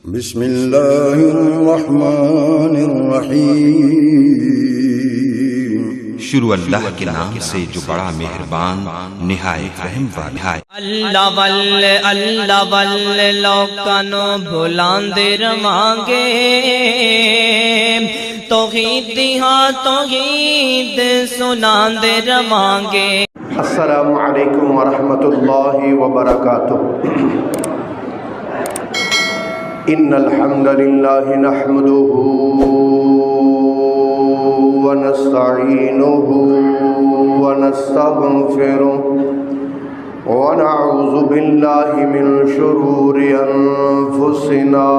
بسم اللہ الرحمن الرحیم۔ شروع اللہ کے نام سے جو بڑا مہربان نہایت رحم والا ہے۔ اللہ والے لوکانو بھلاندے رواں گے، توحید دی ہاں توحید سناندے رواں گے۔ السلام علیکم ورحمۃ اللہ وبرکاتہ۔ ان الحمد للہ نحمده ونستعینه ونستغفره ونعوذ باللہ من شرور انفسنا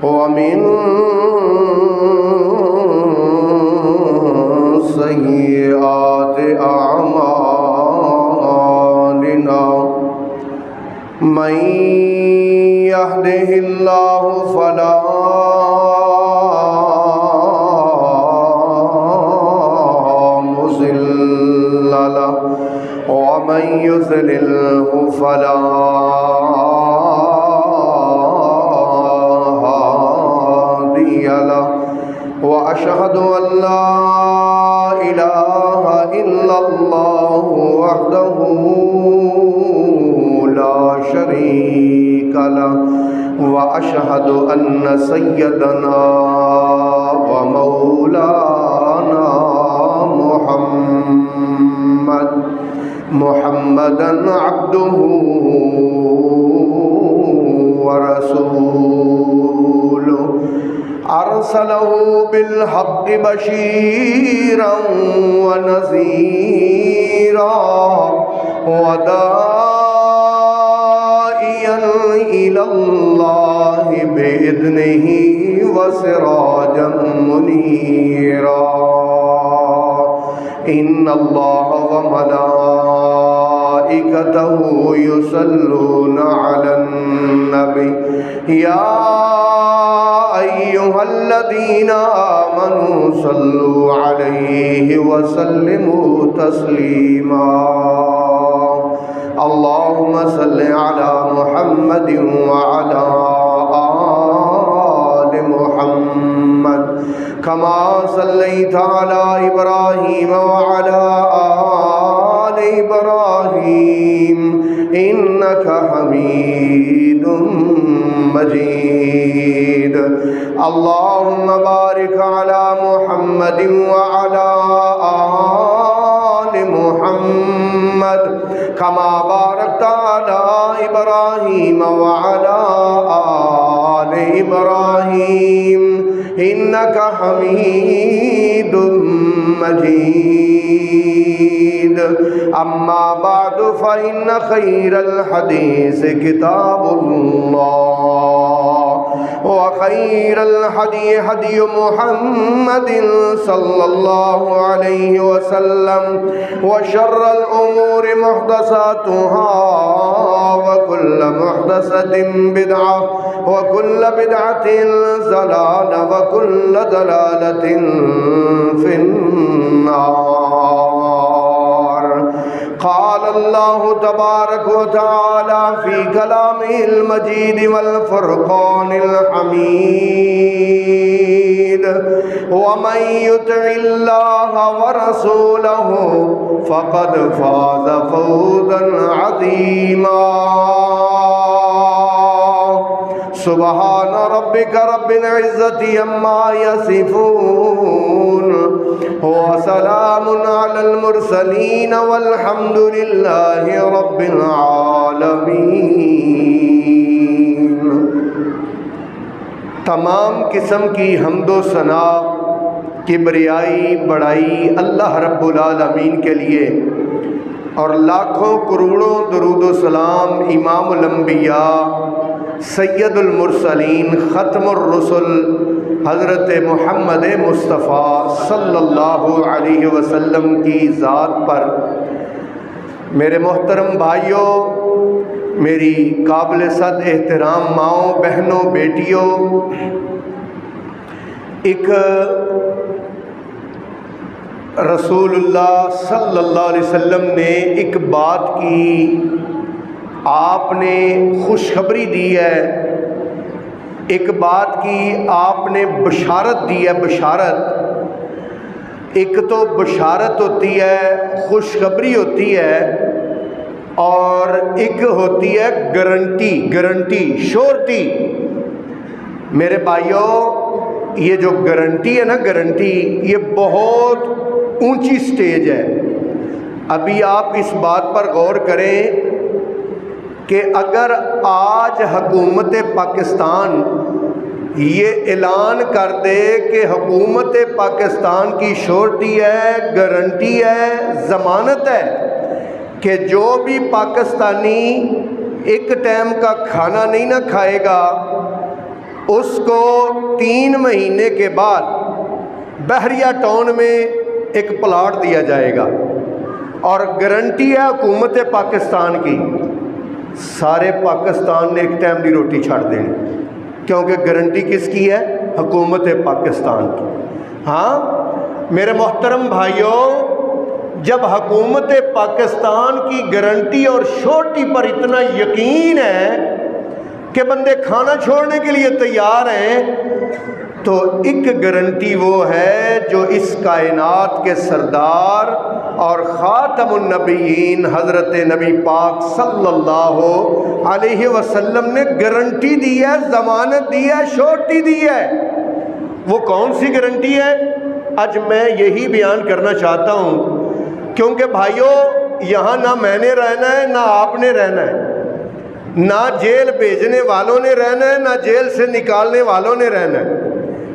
ومن سیئات اعمالنا من يهده الله فلا مضل له ومن يضلله فلا هادي له وأشهد أن لا إله إلا الله وحده لا شريك له وأشهد أن سيدنا ومولانا محمدا عبده ورسوله أرسله بالحق بشيرا ونذيرا وداعيا إلى الله بإذنه وسراجا منيرا إن الله وملائكته يصلون على النبي يا أيها الذين آمنوا صلوا عليه وسلموا تسليما اللهم صل على محمد وعلى آل محمد كما صليت على إبراهيم وعلى آل إبراهيم إنك حميد مجيد اللهم بارك على محمد وعلى آل محمد كما باركت على إبراهيم وعلى آل إبراهيم إنك حميد مجيد أما بعد فإن خير الحديث كتاب الله وخير الهدي هدي محمد صلى الله عليه وسلم وشر الأمور محدثاتها وكل محدثة بدعة وكل بدعة ضلالة وكل ضلالة في النار قال الله تبارك وتعالى في كلامه المجيد والفرقان الحميد ومن يطع الله ورسوله فقد فاز فوزا عظيما سبحان ربك رب العزة عما يصفون وسلام على المرسلين والحمد لله رب العالمين۔ تمام قسم کی حمد و ثنا کبریائی بڑائی اللہ رب العالمین کے لیے، اور لاکھوں کروڑوں درود و سلام امام الانبیاء سید المرسلین ختم الرسل حضرت محمد مصطفیٰ صلی اللہ علیہ وسلم کی ذات پر۔ میرے محترم بھائیوں، میری قابل صد احترام ماؤں، بہنوں، بیٹیوں، ایک رسول اللہ صلی اللہ علیہ وسلم نے ایک بات کی، آپ نے خوشخبری دی ہے، ایک بات کی آپ نے بشارت دی ہے۔ بشارت ایک تو بشارت ہوتی ہے، خوشخبری ہوتی ہے، اور ایک ہوتی ہے گارنٹی شورٹی۔ میرے بھائیوں، یہ جو گارنٹی ہے نا، گارنٹی، یہ بہت اونچی سٹیج ہے۔ ابھی آپ اس بات پر غور کریں کہ اگر آج حکومت پاکستان یہ اعلان کر دے کہ حکومت پاکستان کی شورٹی ہے، گارنٹی ہے، ضمانت ہے کہ جو بھی پاکستانی ایک ٹائم کا کھانا نہیں نہ کھائے گا، اس کو 3 مہینے کے بعد بحریہ ٹاؤن میں ایک پلاٹ دیا جائے گا، اور گارنٹی ہے حکومت پاکستان کی، سارے پاکستان نے ایک ٹائم کی روٹی چھاڑ دینی، کیونکہ گارنٹی کس کی ہے؟ حکومت پاکستان کی۔ ہاں میرے محترم بھائیوں، جب حکومت پاکستان کی گارنٹی اور شورٹی پر اتنا یقین ہے کہ بندے کھانا چھوڑنے کے لیے تیار ہیں، تو ایک گارنٹی وہ ہے جو اس کائنات کے سردار اور خاتم النبیین حضرت نبی پاک صلی اللہ علیہ وسلم نے گارنٹی دی ہے، ضمانت دی ہے، شورٹی دی ہے۔ وہ کون سی گارنٹی ہے؟ آج میں یہی بیان کرنا چاہتا ہوں، کیونکہ بھائیوں یہاں نہ میں نے رہنا ہے نہ آپ نے رہنا ہے، نہ جیل بھیجنے والوں نے رہنا ہے نہ جیل سے نکالنے والوں نے رہنا ہے،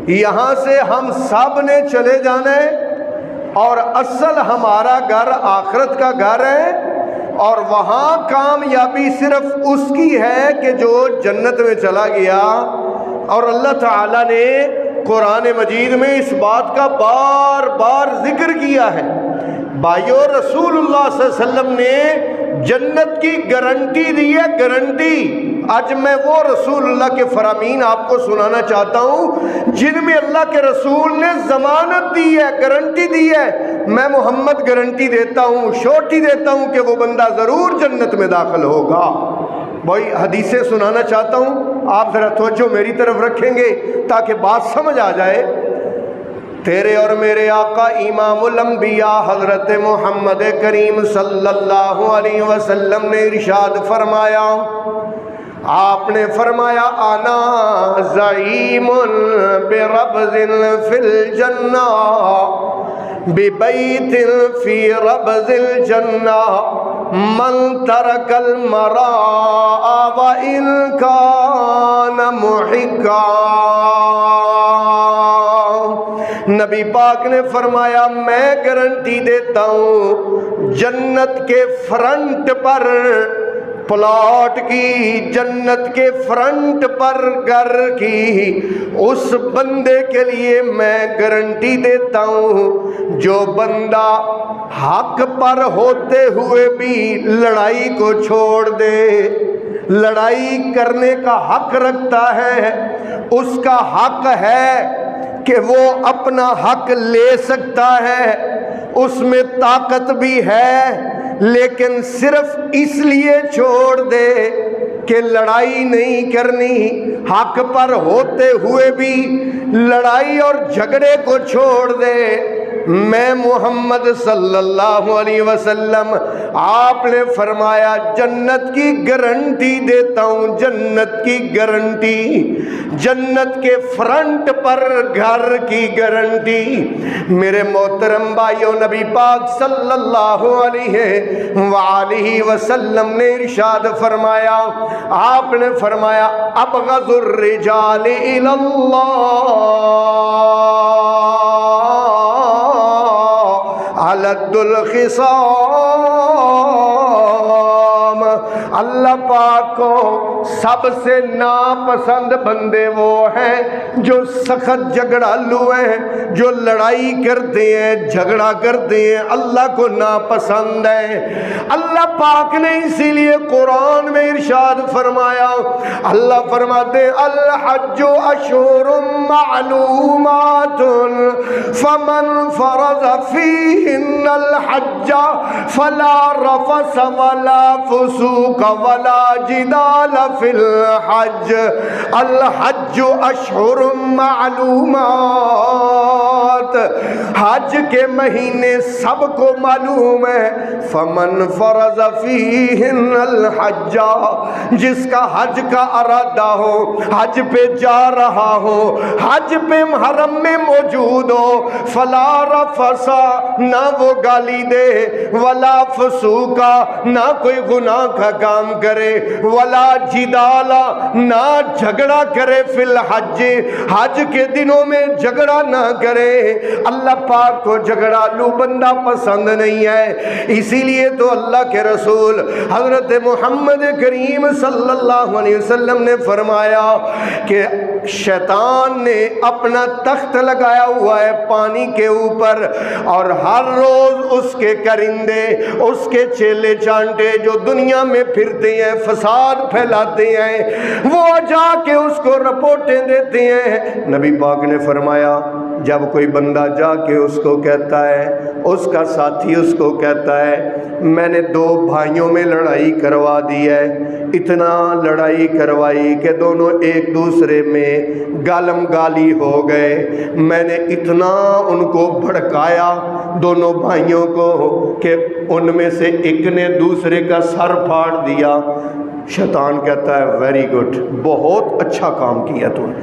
یہاں سے ہم سب نے چلے جانا ہے، اور اصل ہمارا گھر آخرت کا گھر ہے، اور وہاں کامیابی صرف اس کی ہے کہ جو جنت میں چلا گیا۔ اور اللہ تعالیٰ نے قرآن مجید میں اس بات کا بار بار ذکر کیا ہے۔ بھائیو، رسول اللہ صلی اللہ علیہ وسلم نے جنت کی گارنٹی دی ہے، گارنٹی۔ آج میں وہ رسول اللہ کے فرامین آپ کو سنانا چاہتا ہوں جن میں اللہ کے رسول نے ضمانت دی ہے، گارنٹی دی ہے۔ میں محمد گارنٹی دیتا ہوں، شورٹی دیتا ہوں کہ وہ بندہ ضرور جنت میں داخل ہوگا۔ بھائی حدیثیں سنانا چاہتا ہوں، آپ ذرا توجہ میری طرف رکھیں گے تاکہ بات سمجھ آ جائے۔ تیرے اور میرے آقا امام الانبیاء حضرت محمد کریم صلی اللہ علیہ وسلم نے ارشاد فرمایا، آپ نے فرمایا، انا زعیم بربض فی الجنہ ببیت فی ربض الجنہ من ترک المراء وان کان محقا۔ نبی پاک نے فرمایا، میں گارنٹی دیتا ہوں جنت کے فرنٹ پر پلاٹ کی، جنت کے فرنٹ پر گھر کی، اس بندے کے لیے میں گارنٹی دیتا ہوں جو بندہ حق پر ہوتے ہوئے بھی لڑائی کو چھوڑ دے، لڑائی کرنے کا حق رکھتا ہے، اس کا حق ہے کہ وہ اپنا حق لے سکتا ہے، اس میں طاقت بھی ہے، لیکن صرف اس لیے چھوڑ دے کہ لڑائی نہیں کرنی، حق پر ہوتے ہوئے بھی لڑائی اور جھگڑے کو چھوڑ دے۔ میں محمد صلی اللہ علیہ وسلم، آپ نے فرمایا جنت کی گارنٹی دیتا ہوں، جنت کی گارنٹی، جنت کے فرنٹ پر گھر کی گارنٹی۔ میرے محترم بھائیوں، نبی پاک صلی اللہ علیہ وآلہ وسلم نے ارشاد فرمایا، آپ نے فرمایا، ابغض الرجال الی اللہ الخصام، اللہ پاک کو سب سے ناپسند بندے وہ ہیں جو سخت جھگڑالو ہیں، جو لڑائی کرتے ہیں، جھگڑا کرتے ہیں، اللہ کو ناپسند ہے۔ اللہ پاک نے اسی لیے قرآن میں ارشاد فرمایا، اللہ فرماتے الحج اشہر معلومات فمن فرض فیہن الحج فلا رفث ولا فسوق ولا جدال فی الحج الحج اشہر معلومات، حج کے مہینے سب کو معلوم ہے۔ فمن فرض فیہن الحج، جس کا حج کا ارادہ ہو، حج پہ جا رہا ہو، حج پہ حرم میں موجود ہو، فلا رفث، نہ وہ گالی دے، ولا فسوقا، نہ کوئی گناہ کا کام کرے، ولا جدالا، نہ جھگڑا کرے، فی الحج، حج کے دنوں میں جھگڑا نہ کرے۔ اللہ پاک کو جھگڑالو بندہ پسند نہیں ہے، اسی لیے تو اللہ کے رسول حضرت محمد کریم صلی اللہ علیہ وسلم نے فرمایا کہ شیطان نے اپنا تخت لگایا ہوا ہے پانی کے اوپر، اور ہر روز اس کے کرندے، اس کے چیلے چانٹے جو دنیا میں پھرتے ہیں، فساد پھیلاتے ہیں، وہ جا کے اس کو رپورٹیں دیتے ہیں۔ نبی پاک نے فرمایا جب کوئی بندہ جا کے اس کو کہتا ہے، اس کا ساتھی اس کو کہتا ہے میں نے دو بھائیوں میں لڑائی کروا دی ہے، اتنا لڑائی کروائی کہ دونوں ایک دوسرے میں گالم گالی ہو گئے، میں نے اتنا ان کو بھڑکایا دونوں بھائیوں کو کہ ان میں سے ایک نے دوسرے کا سر پھاڑ دیا۔ شیطان کہتا ہے ویری گڈ، بہت اچھا کام کیا تو نے،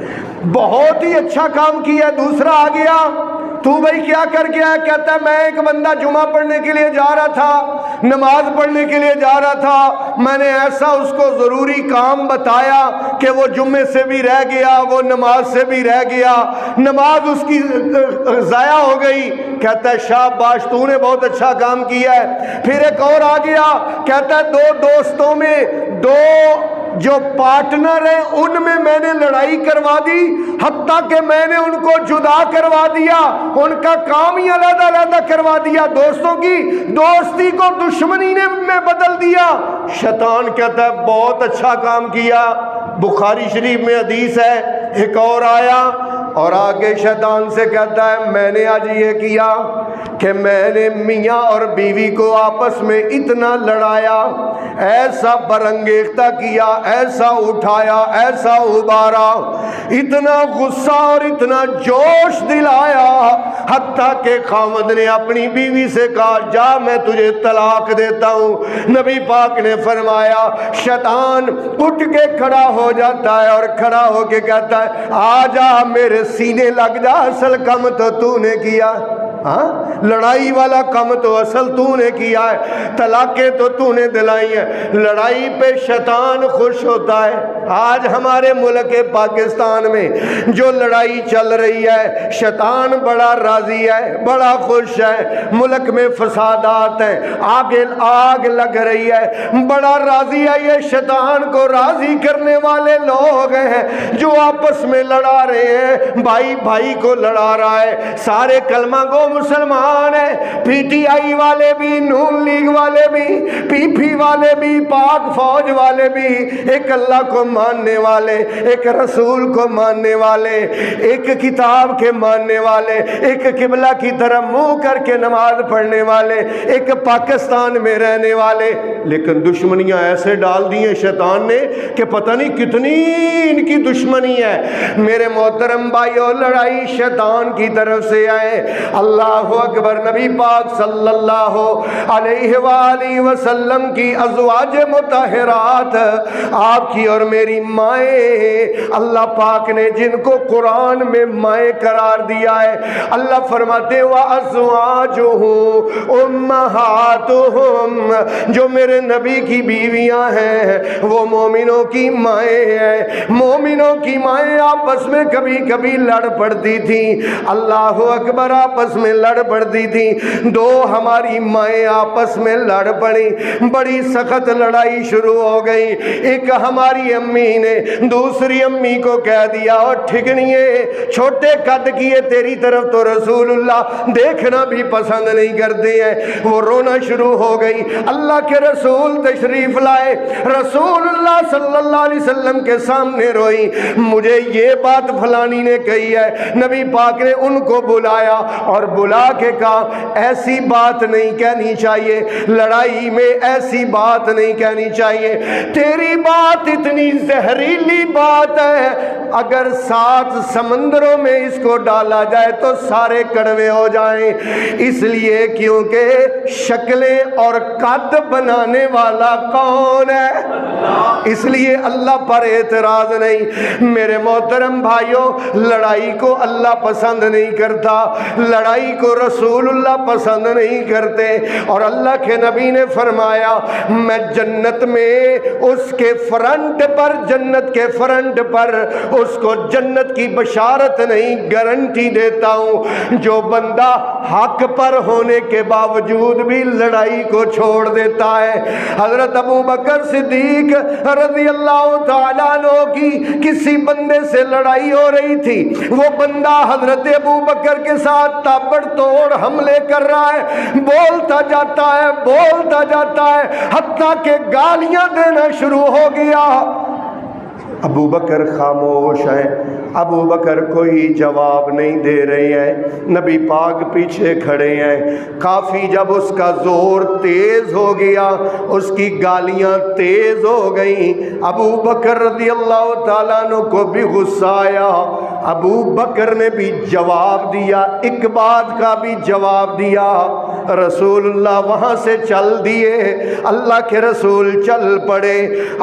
بہت ہی اچھا کام کیا۔ دوسرا آ گیا، تو بھائی کیا کر کے آیا؟ کہتا ہے میں ایک بندہ جمعہ پڑھنے کے لیے جا رہا تھا، نماز پڑھنے کے لیے جا رہا تھا، میں نے ایسا اس کو ضروری کام بتایا کہ وہ جمعے سے بھی رہ گیا، وہ نماز سے بھی رہ گیا، نماز اس کی ضائع ہو گئی۔ کہتا ہے شاباش، تو نے بہت اچھا کام کیا ہے۔ پھر ایک اور آ گیا، کہتا ہے دو دوستوں میں دو جو پارٹنر ہیں ان میں نے لڑائی کروا دی، حتیٰ کہ میں نے ان کو جدا کروا دیا، ان کا کام ہی علیحدہ علیحدہ کروا دیا، دوستوں کی دوستی کو دشمنی نے میں بدل دیا۔ شیطان کہتا ہے بہت اچھا کام کیا۔ بخاری شریف میں حدیث ہے، ایک اور آیا اور آگے شیطان سے کہتا ہے میں نے آج یہ کیا کہ میں نے میاں اور بیوی کو آپس میں اتنا لڑایا، ایسا برانگیختہ کیا، ایسا اٹھایا، ایسا ابارا، اتنا غصہ اور اتنا جوش دلایا، حتیٰ کہ خاوند نے اپنی بیوی سے کہا جا میں تجھے طلاق دیتا ہوں۔ نبی پاک نے فرمایا شیطان اٹھ کے کھڑا ہو جاتا ہے اور کھڑا ہو کے کہتا ہے آ جا میرے سینے لگ جا، اصل کم تو نے کیا، ہاں لڑائی والا کم تو اصل تو نے کیا ہے، طلاقیں تو نے دلائی ہیں۔ لڑائی پہ شیطان خوش ہوتا ہے۔ آج ہمارے ملک پاکستان میں جو لڑائی چل رہی ہے، شیطان بڑا راضی ہے، بڑا خوش ہے۔ ملک میں فسادات ہیں، آگ لگ رہی ہے، بڑا راضی ہے۔ یہ شیطان کو راضی کرنے والے لوگ ہیں جو آپس میں لڑا رہے ہیں، بھائی بھائی کو لڑا رہا ہے، سارے کلمہ گو مسلمان ہیں، پی ٹی آئی والے بھی، نون لیگ والے بھی، پی پی والے بھی، پاک فوج والے بھی، ایک اللہ کو ماننے والے، ایک رسول کو ماننے والے، ایک کتاب کے ماننے والے، ایک قبلہ کی طرف منہ کر کے نماز پڑھنے والے، ایک پاکستان میں رہنے والے۔ لیکن دشمنیاں ایسے ڈال دی ہیں شیطان نے کہ پتہ نہیں کتنی ان کی دشمنی ہے۔ میرے محترم بھائیو، لڑائی شیطان کی طرف سے آئے۔ اللہ اکبر۔ نبی پاک صلی اللہ علیہ وآلہ وسلم کی ازواج مطہرات، آپ کی اور میری مائیں، اللہ پاک نے جن کو قرآن میں مائیں قرار دیا ہے، اللہ فرماتے وَأَزْوَاجُهُ أُمَّهَاتُهُمْ، جو میرے نبی کی بیویاں ہیں وہ مومنوں کی مائیں ہیں۔ مومنوں کی مائیں آپس میں کبھی کبھی لڑ پڑتی تھیں، اللہ اکبر، آپس میں میں لڑ پڑتی تھی، دو ہماری مائیں آپس میں لڑ پڑی، بڑی سخت لڑائی شروع ہو گئی۔ ایک ہماری امی نے دوسری امی کو کہہ دیا، اور ٹھگنیے چھوٹے قد کیے، تیری طرف تو رسول اللہ دیکھنا بھی پسند نہیں کرتے ہیں۔ وہ رونا شروع ہو گئی۔ اللہ کے رسول تشریف لائے، رسول اللہ صلی اللہ علیہ وسلم کے سامنے روئی، مجھے یہ بات فلانی نے کہی ہے۔ نبی پاک نے ان کو بلایا اور بلا کے کہا ایسی بات نہیں کہنی چاہیے، لڑائی میں ایسی بات نہیں کہنی چاہیے، تیری بات اتنی زہریلی بات ہے، اگر 7 سمندروں میں اس کو ڈالا جائے تو سارے کڑوے ہو جائیں، اس لیے کیونکہ شکلیں اور قد بنانے والا کون ہے؟ اس لیے اللہ پر اعتراض نہیں۔ میرے محترم بھائیوں، لڑائی کو اللہ پسند نہیں کرتا، لڑائی کو رسول اللہ پسند نہیں کرتے، اور اللہ کے نبی نے فرمایا میں جنت میں اس کے فرنٹ پر، جنت کے فرنٹ پر اس کو جنت کی بشارت نہیں، گارنٹی دیتا ہوں جو بندہ حق پر ہونے کے باوجود بھی لڑائی کو چھوڑ دیتا ہے۔ حضرت ابو بکر صدیق رضی اللہ تعالیٰ عنہ کی کسی بندے سے لڑائی ہو رہی تھی، وہ بندہ حضرت ابو بکر کے ساتھ تابڑ توڑ حملے کر رہا ہے، بولتا جاتا ہے، بولتا جاتا ہے، حتیٰ کہ گالیاں دینا شروع ہو گیا۔ ابو بکر خاموش ہیں، ابو بکر کوئی جواب نہیں دے رہے ہیں، نبی پاک پیچھے کھڑے ہیں۔ کافی جب اس کا زور تیز ہو گیا، اس کی گالیاں تیز ہو گئیں، ابو بکر رضی اللہ تعالیٰ عنہ کو بھی غصہ آیا۔ ابو بکر نے بھی جواب دیا، ایک بات کا بھی جواب دیا۔ رسول اللہ وہاں سے چل دیے، اللہ کے رسول چل پڑے۔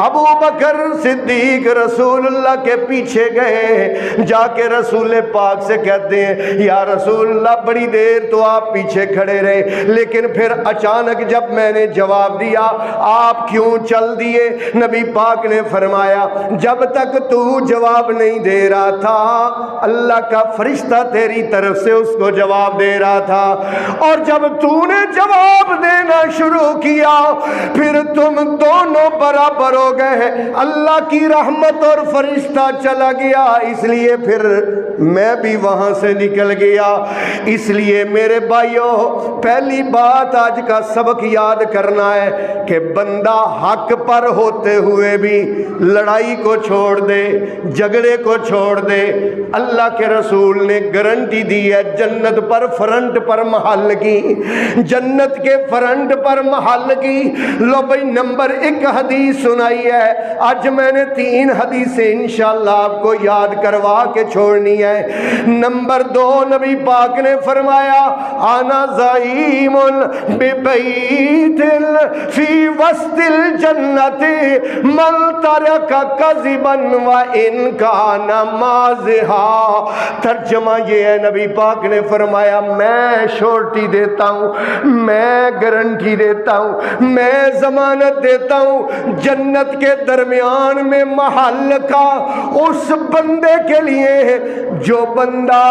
ابو بکر صدیق رسول اللہ کے پیچھے گئے، جا کے رسول پاک سے کہتے ہیں یا رسول اللہ بڑی دیر تو آپ پیچھے کھڑے رہے، لیکن پھر اچانک جب میں نے جواب دیا آپ کیوں چل دیے؟ نبی پاک نے فرمایا جب تک تو جواب نہیں دے رہا تھا اللہ کا فرشتہ تیری طرف سے اس کو جواب دے رہا تھا، اور جب تو نے جواب دینا شروع کیا پھر تم دونوں برابر ہو گئے، اللہ کی رحمت اور فرشتہ چلا گیا، اس لیے پھر میں بھی وہاں سے نکل گیا۔ اس لیے میرے بھائیوں پہلی بات آج کا سبق یاد کرنا ہے کہ بندہ حق پر ہوتے ہوئے بھی لڑائی کو چھوڑ دے، جھگڑے کو چھوڑ دے، اللہ کے رسول نے گارنٹی دی ہے جنت پر فرنٹ پر محل کی، جنت کے فرنٹ پر محل کی۔ لو بھائی نمبر 1 حدیث سنائی ہے، آج میں نے 3 حدیثیں انشاءاللہ آپ کو یاد کروا کے چھوڑنی ہے۔ نمبر 2 نبی پاک نے فرمایا انا زعیم ببیت فی وسط الجنت من ترک کذبا وان کان مازحا۔ ترجمہ یہ ہے، نبی پاک نے فرمایا میں شورٹی دیتا ہوں، میں گارنٹی دیتا ہوں، میں ضمانت دیتا ہوں جنت کے درمیان میں محل کا اس بندے کے لیے جو بندہ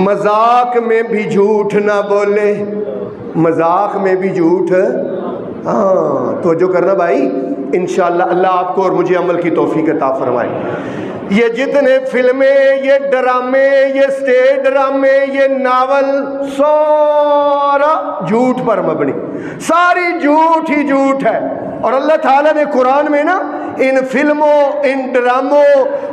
مذاق میں بھی جھوٹ نہ بولے، مذاق میں بھی جھوٹ، ہاں تو جو کرنا بھائی انشاءاللہ اللہ آپ کو اور مجھے عمل کی توفیق عطا فرمائے۔ یہ جتنے فلمیں، یہ ڈرامے، یہ سٹیج ڈرامے، یہ ناول، سارا جھوٹ پر مبنی، ساری جھوٹ ہی جھوٹ ہے۔ اور اللہ تعالیٰ نے قرآن میں نا ان فلموں، ان ڈراموں،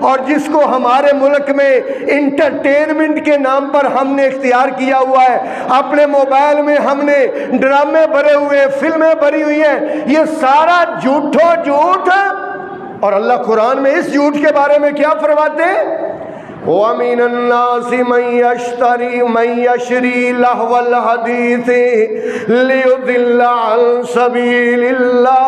اور جس کو ہمارے ملک میں انٹرٹینمنٹ کے نام پر ہم نے اختیار کیا ہوا ہے، اپنے موبائل میں ہم نے ڈرامے بھرے ہوئے، فلمیں بھری ہوئی ہیں، یہ سارا جھوٹو جھوٹ ہے۔ اور اللہ قرآن میں اس جھوٹ کے بارے میں کیا فرماتے ہیں؟ وَمِنَ النَّاسِ مَن يَشْرِي لَهْوَ الْحَدِيثِ لِيُضِلَّ عَن سَبِيلِ اللَّهِ۔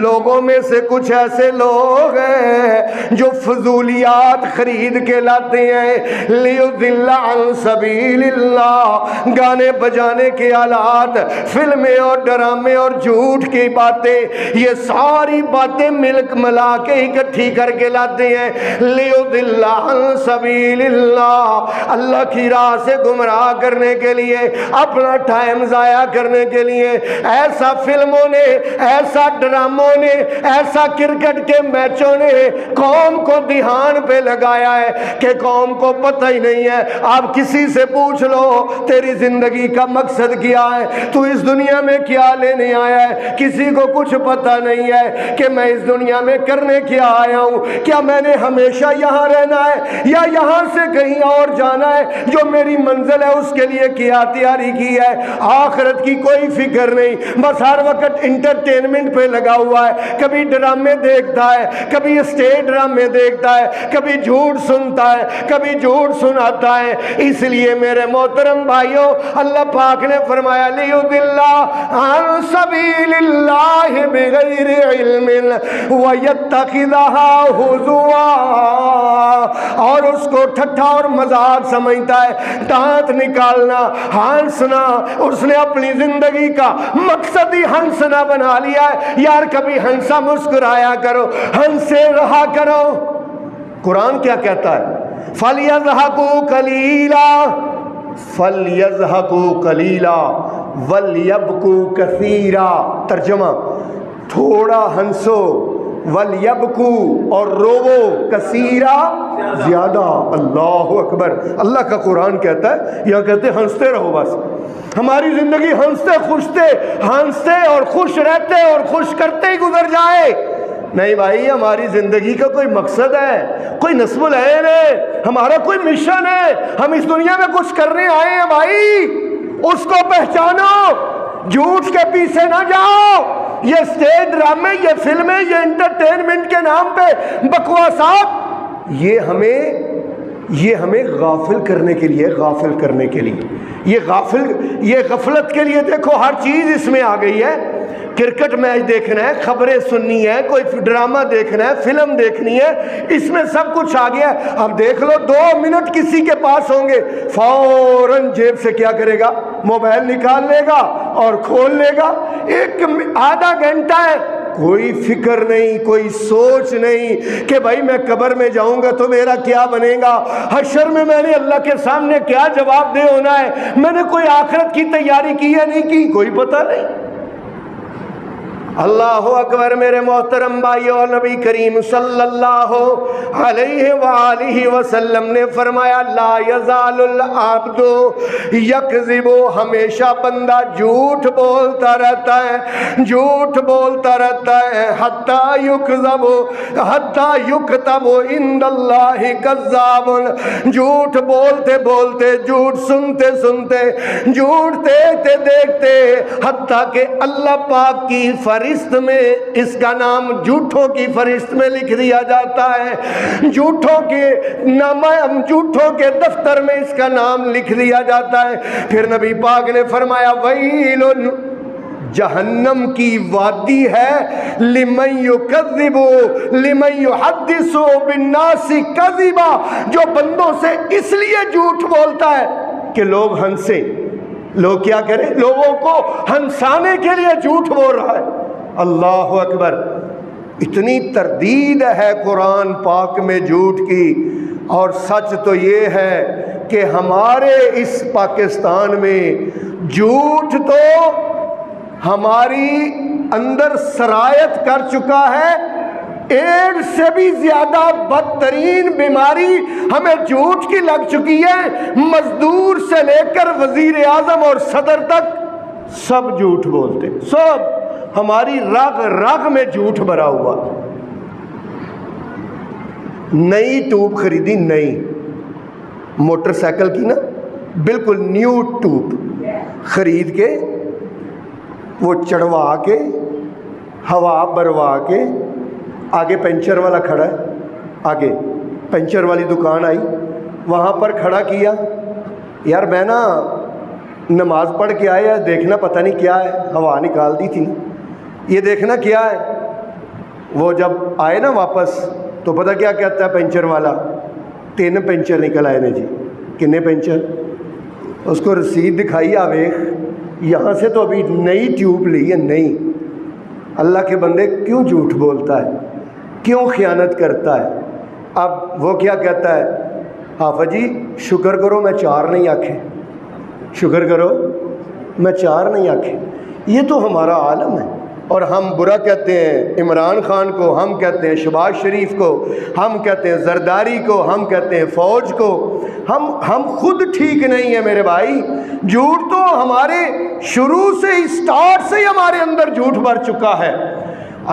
لوگوں میں میں سے کچھ ایسے لوگ ہیں جو فضولیات خرید کے لاتے ہیں، لیضل عن سبیل اللہ، گانے بجانے کے آلات، فلمیں اور ڈرامے اور جھوٹ کی باتیں، یہ ساری باتیں ملا کے اکٹھی کر کے لاتے ہیں، لیضل عن سبیل اللہ، اللہ کی راہ سے گمراہ کرنے کے لیے، اپنا ٹائم ضائع کرنے کے لیے۔ ایسا فلموں نے، ایسا ڈراموں نے، ایسا کرکٹ کے میچوں نے قوم کو دھیان پہ لگایا ہے کہ قوم کو پتہ ہی نہیں ہے۔ آپ کسی سے پوچھ لو تیری زندگی کا مقصد کیا ہے، تو اس دنیا میں کیا لینے آیا ہے، کسی کو کچھ پتہ نہیں ہے کہ میں اس دنیا میں کرنے کیا آیا ہوں، کیا میں نے ہمیشہ یہاں رہنا ہے یا یہاں سے کہیں اور جانا ہے، جو میری منزل ہے اس کے لیے کیا تیاری کی ہے۔ آخرت کی کوئی فکر نہیں، بس ہر وقت انٹرٹینمنٹ پہ لگا ہوا ہے، کبھی ڈرامے دیکھتا ہے، کبھی اسٹیج ڈرامے دیکھتا ہے، کبھی جھوٹ سنتا ہے، کبھی جھوٹ سناتا ہے۔ اس لیے میرے محترم بھائیوں، اللہ پاک نے فرمایا لیضل عن سبیل اللہ بغیر علم ویتخذها ہزوا، اور اس کو ٹھٹھا اور مذاق سمجھتا ہے، دانت نکالنا، ہنسنا، اس نے اپنی زندگی کا مقصد ہی ہنسنا بنا لیا ہے۔ یار کبھی ہنسا مسکرایا کرو، ہنسے رہا کرو۔ قرآن کیا کہتا ہے؟ فَلْيَضْحَكُوا قَلِيلًا فَلْيَضْحَكُوا قَلِيلًا وَلْيَبْكُوا كَثِيرًا۔ ترجمہ، تھوڑا ہنسو، وَلْيَبْكُوا، اور روو، کثیرا، زیادہ۔ اللہ اکبر، اللہ کا قرآن کہتا ہے، یا کہتے ہنستے رہو بس، ہماری زندگی ہنستے اور خوش رہتے اور خوش کرتے ہی گزر جائے۔ نہیں بھائی، ہماری زندگی کا کوئی مقصد ہے، کوئی نصب العین ہے، ہمارا کوئی مشن ہے، ہم اس دنیا میں کچھ کرنے آئے ہیں بھائی، اس کو پہچانو، جھوٹ کے پیچھے نہ جاؤ۔ یہ اسٹیج ڈرامے، یہ فلمیں، یہ انٹرٹینمنٹ کے نام پہ بکواسات، یہ ہمیں غافل کرنے کے لیے، یہ غفلت کے لیے۔ دیکھو ہر چیز اس میں آ گئی ہے، کرکٹ میچ دیکھنا ہے، خبریں سننی ہے، کوئی ڈرامہ دیکھنا ہے، فلم دیکھنی ہے، اس میں سب کچھ آ گیا ہے۔ اب دیکھ لو 2 منٹ کسی کے پاس ہوں گے، فوراً جیب سے کیا کرے گا؟ موبائل نکال لے گا اور کھول لے گا۔ آدھا گھنٹہ ہے، کوئی فکر نہیں، کوئی سوچ نہیں کہ بھائی میں قبر میں جاؤں گا تو میرا کیا بنے گا، حشر میں نے اللہ کے سامنے کیا جواب دے ہونا ہے، میں نے کوئی آخرت کی تیاری کی یا نہیں کی، کوئی پتہ نہیں۔ اللہ اکبر میرے محترم بھائیو، نبی کریم صلی اللہ علیہ وآلہ وسلم نے فرمایا لا یزال العبد یکذب، ہمیشہ بندہ جھوٹ بولتا رہتا ہے، جھوٹ بولتا رہتا ہے، حتی یکتب عند اللہ کذاب، جھوٹ بولتے بولتے، جھوٹ سنتے سنتے، جھوٹ دیکھتے دیکھتے، حتیٰ کہ اللہ پاک کی فرشت میں اس کا نام جھوٹوں کی فہرست میں لکھ دیا جاتا ہے، جھوٹوں کے دفتر میں اس کا نام لکھ دیا جاتا ہے۔ پھر نبی پاک نے فرمایا ویل، جہنم کی وادی ہے لمن یکذب لمن یحدث بالناس کذبا، جو بندوں سے اس لیے جھوٹ بولتا ہے کہ لوگ ہنسیں، لوگ کیا کریں، لوگوں کو ہنسانے کے لیے جھوٹ بول رہا ہے۔ اللہ اکبر، اتنی تردید ہے قرآن پاک میں جھوٹ کی، اور سچ تو یہ ہے کہ ہمارے اس پاکستان میں جھوٹ تو ہماری اندر سرایت کر چکا ہے۔ ایڈز سے بھی زیادہ بدترین بیماری ہمیں جھوٹ کی لگ چکی ہے۔ مزدور سے لے کر وزیر اعظم اور صدر تک سب جھوٹ بولتے، سب، ہماری رگ رگ میں جھوٹ بھرا ہوا۔ نئی ٹوب خریدی، نئی موٹر سائیکل کی نا، بالکل نیو ٹوب خرید کے، وہ چڑھوا کے، ہوا بھروا کے، آگے پنچر والا کھڑا ہے، آگے پنچر والی دکان آئی، وہاں پر کھڑا کیا، یار میں نا نماز پڑھ کے آیا، دیکھنا پتہ نہیں کیا ہے، ہوا نکال دی تھی، یہ دیکھنا کیا ہے، وہ جب آئے نا واپس تو پتہ کیا کہتا ہے پنچر والا؟ 3 پنچر نکل آئے نے جی۔ کنے پنچر؟ اس کو رسید دکھائی، آویخ یہاں سے تو ابھی نئی ٹیوب لی ہے، نئی۔ اللہ کے بندے کیوں جھوٹ بولتا ہے، کیوں خیانت کرتا ہے؟ اب وہ کیا کہتا ہے؟ حافظ جی شکر کرو میں 4 نہیں آکھے، شکر کرو میں 4 نہیں آکھے۔ یہ تو ہمارا عالم ہے، اور ہم برا کہتے ہیں عمران خان کو، ہم کہتے ہیں شہباز شریف کو، ہم کہتے ہیں زرداری کو، ہم کہتے ہیں فوج کو۔ ہم خود ٹھیک نہیں ہیں میرے بھائی۔ جھوٹ تو ہمارے شروع سے اسٹارٹ سے ہی ہمارے اندر جھوٹ بھر چکا ہے۔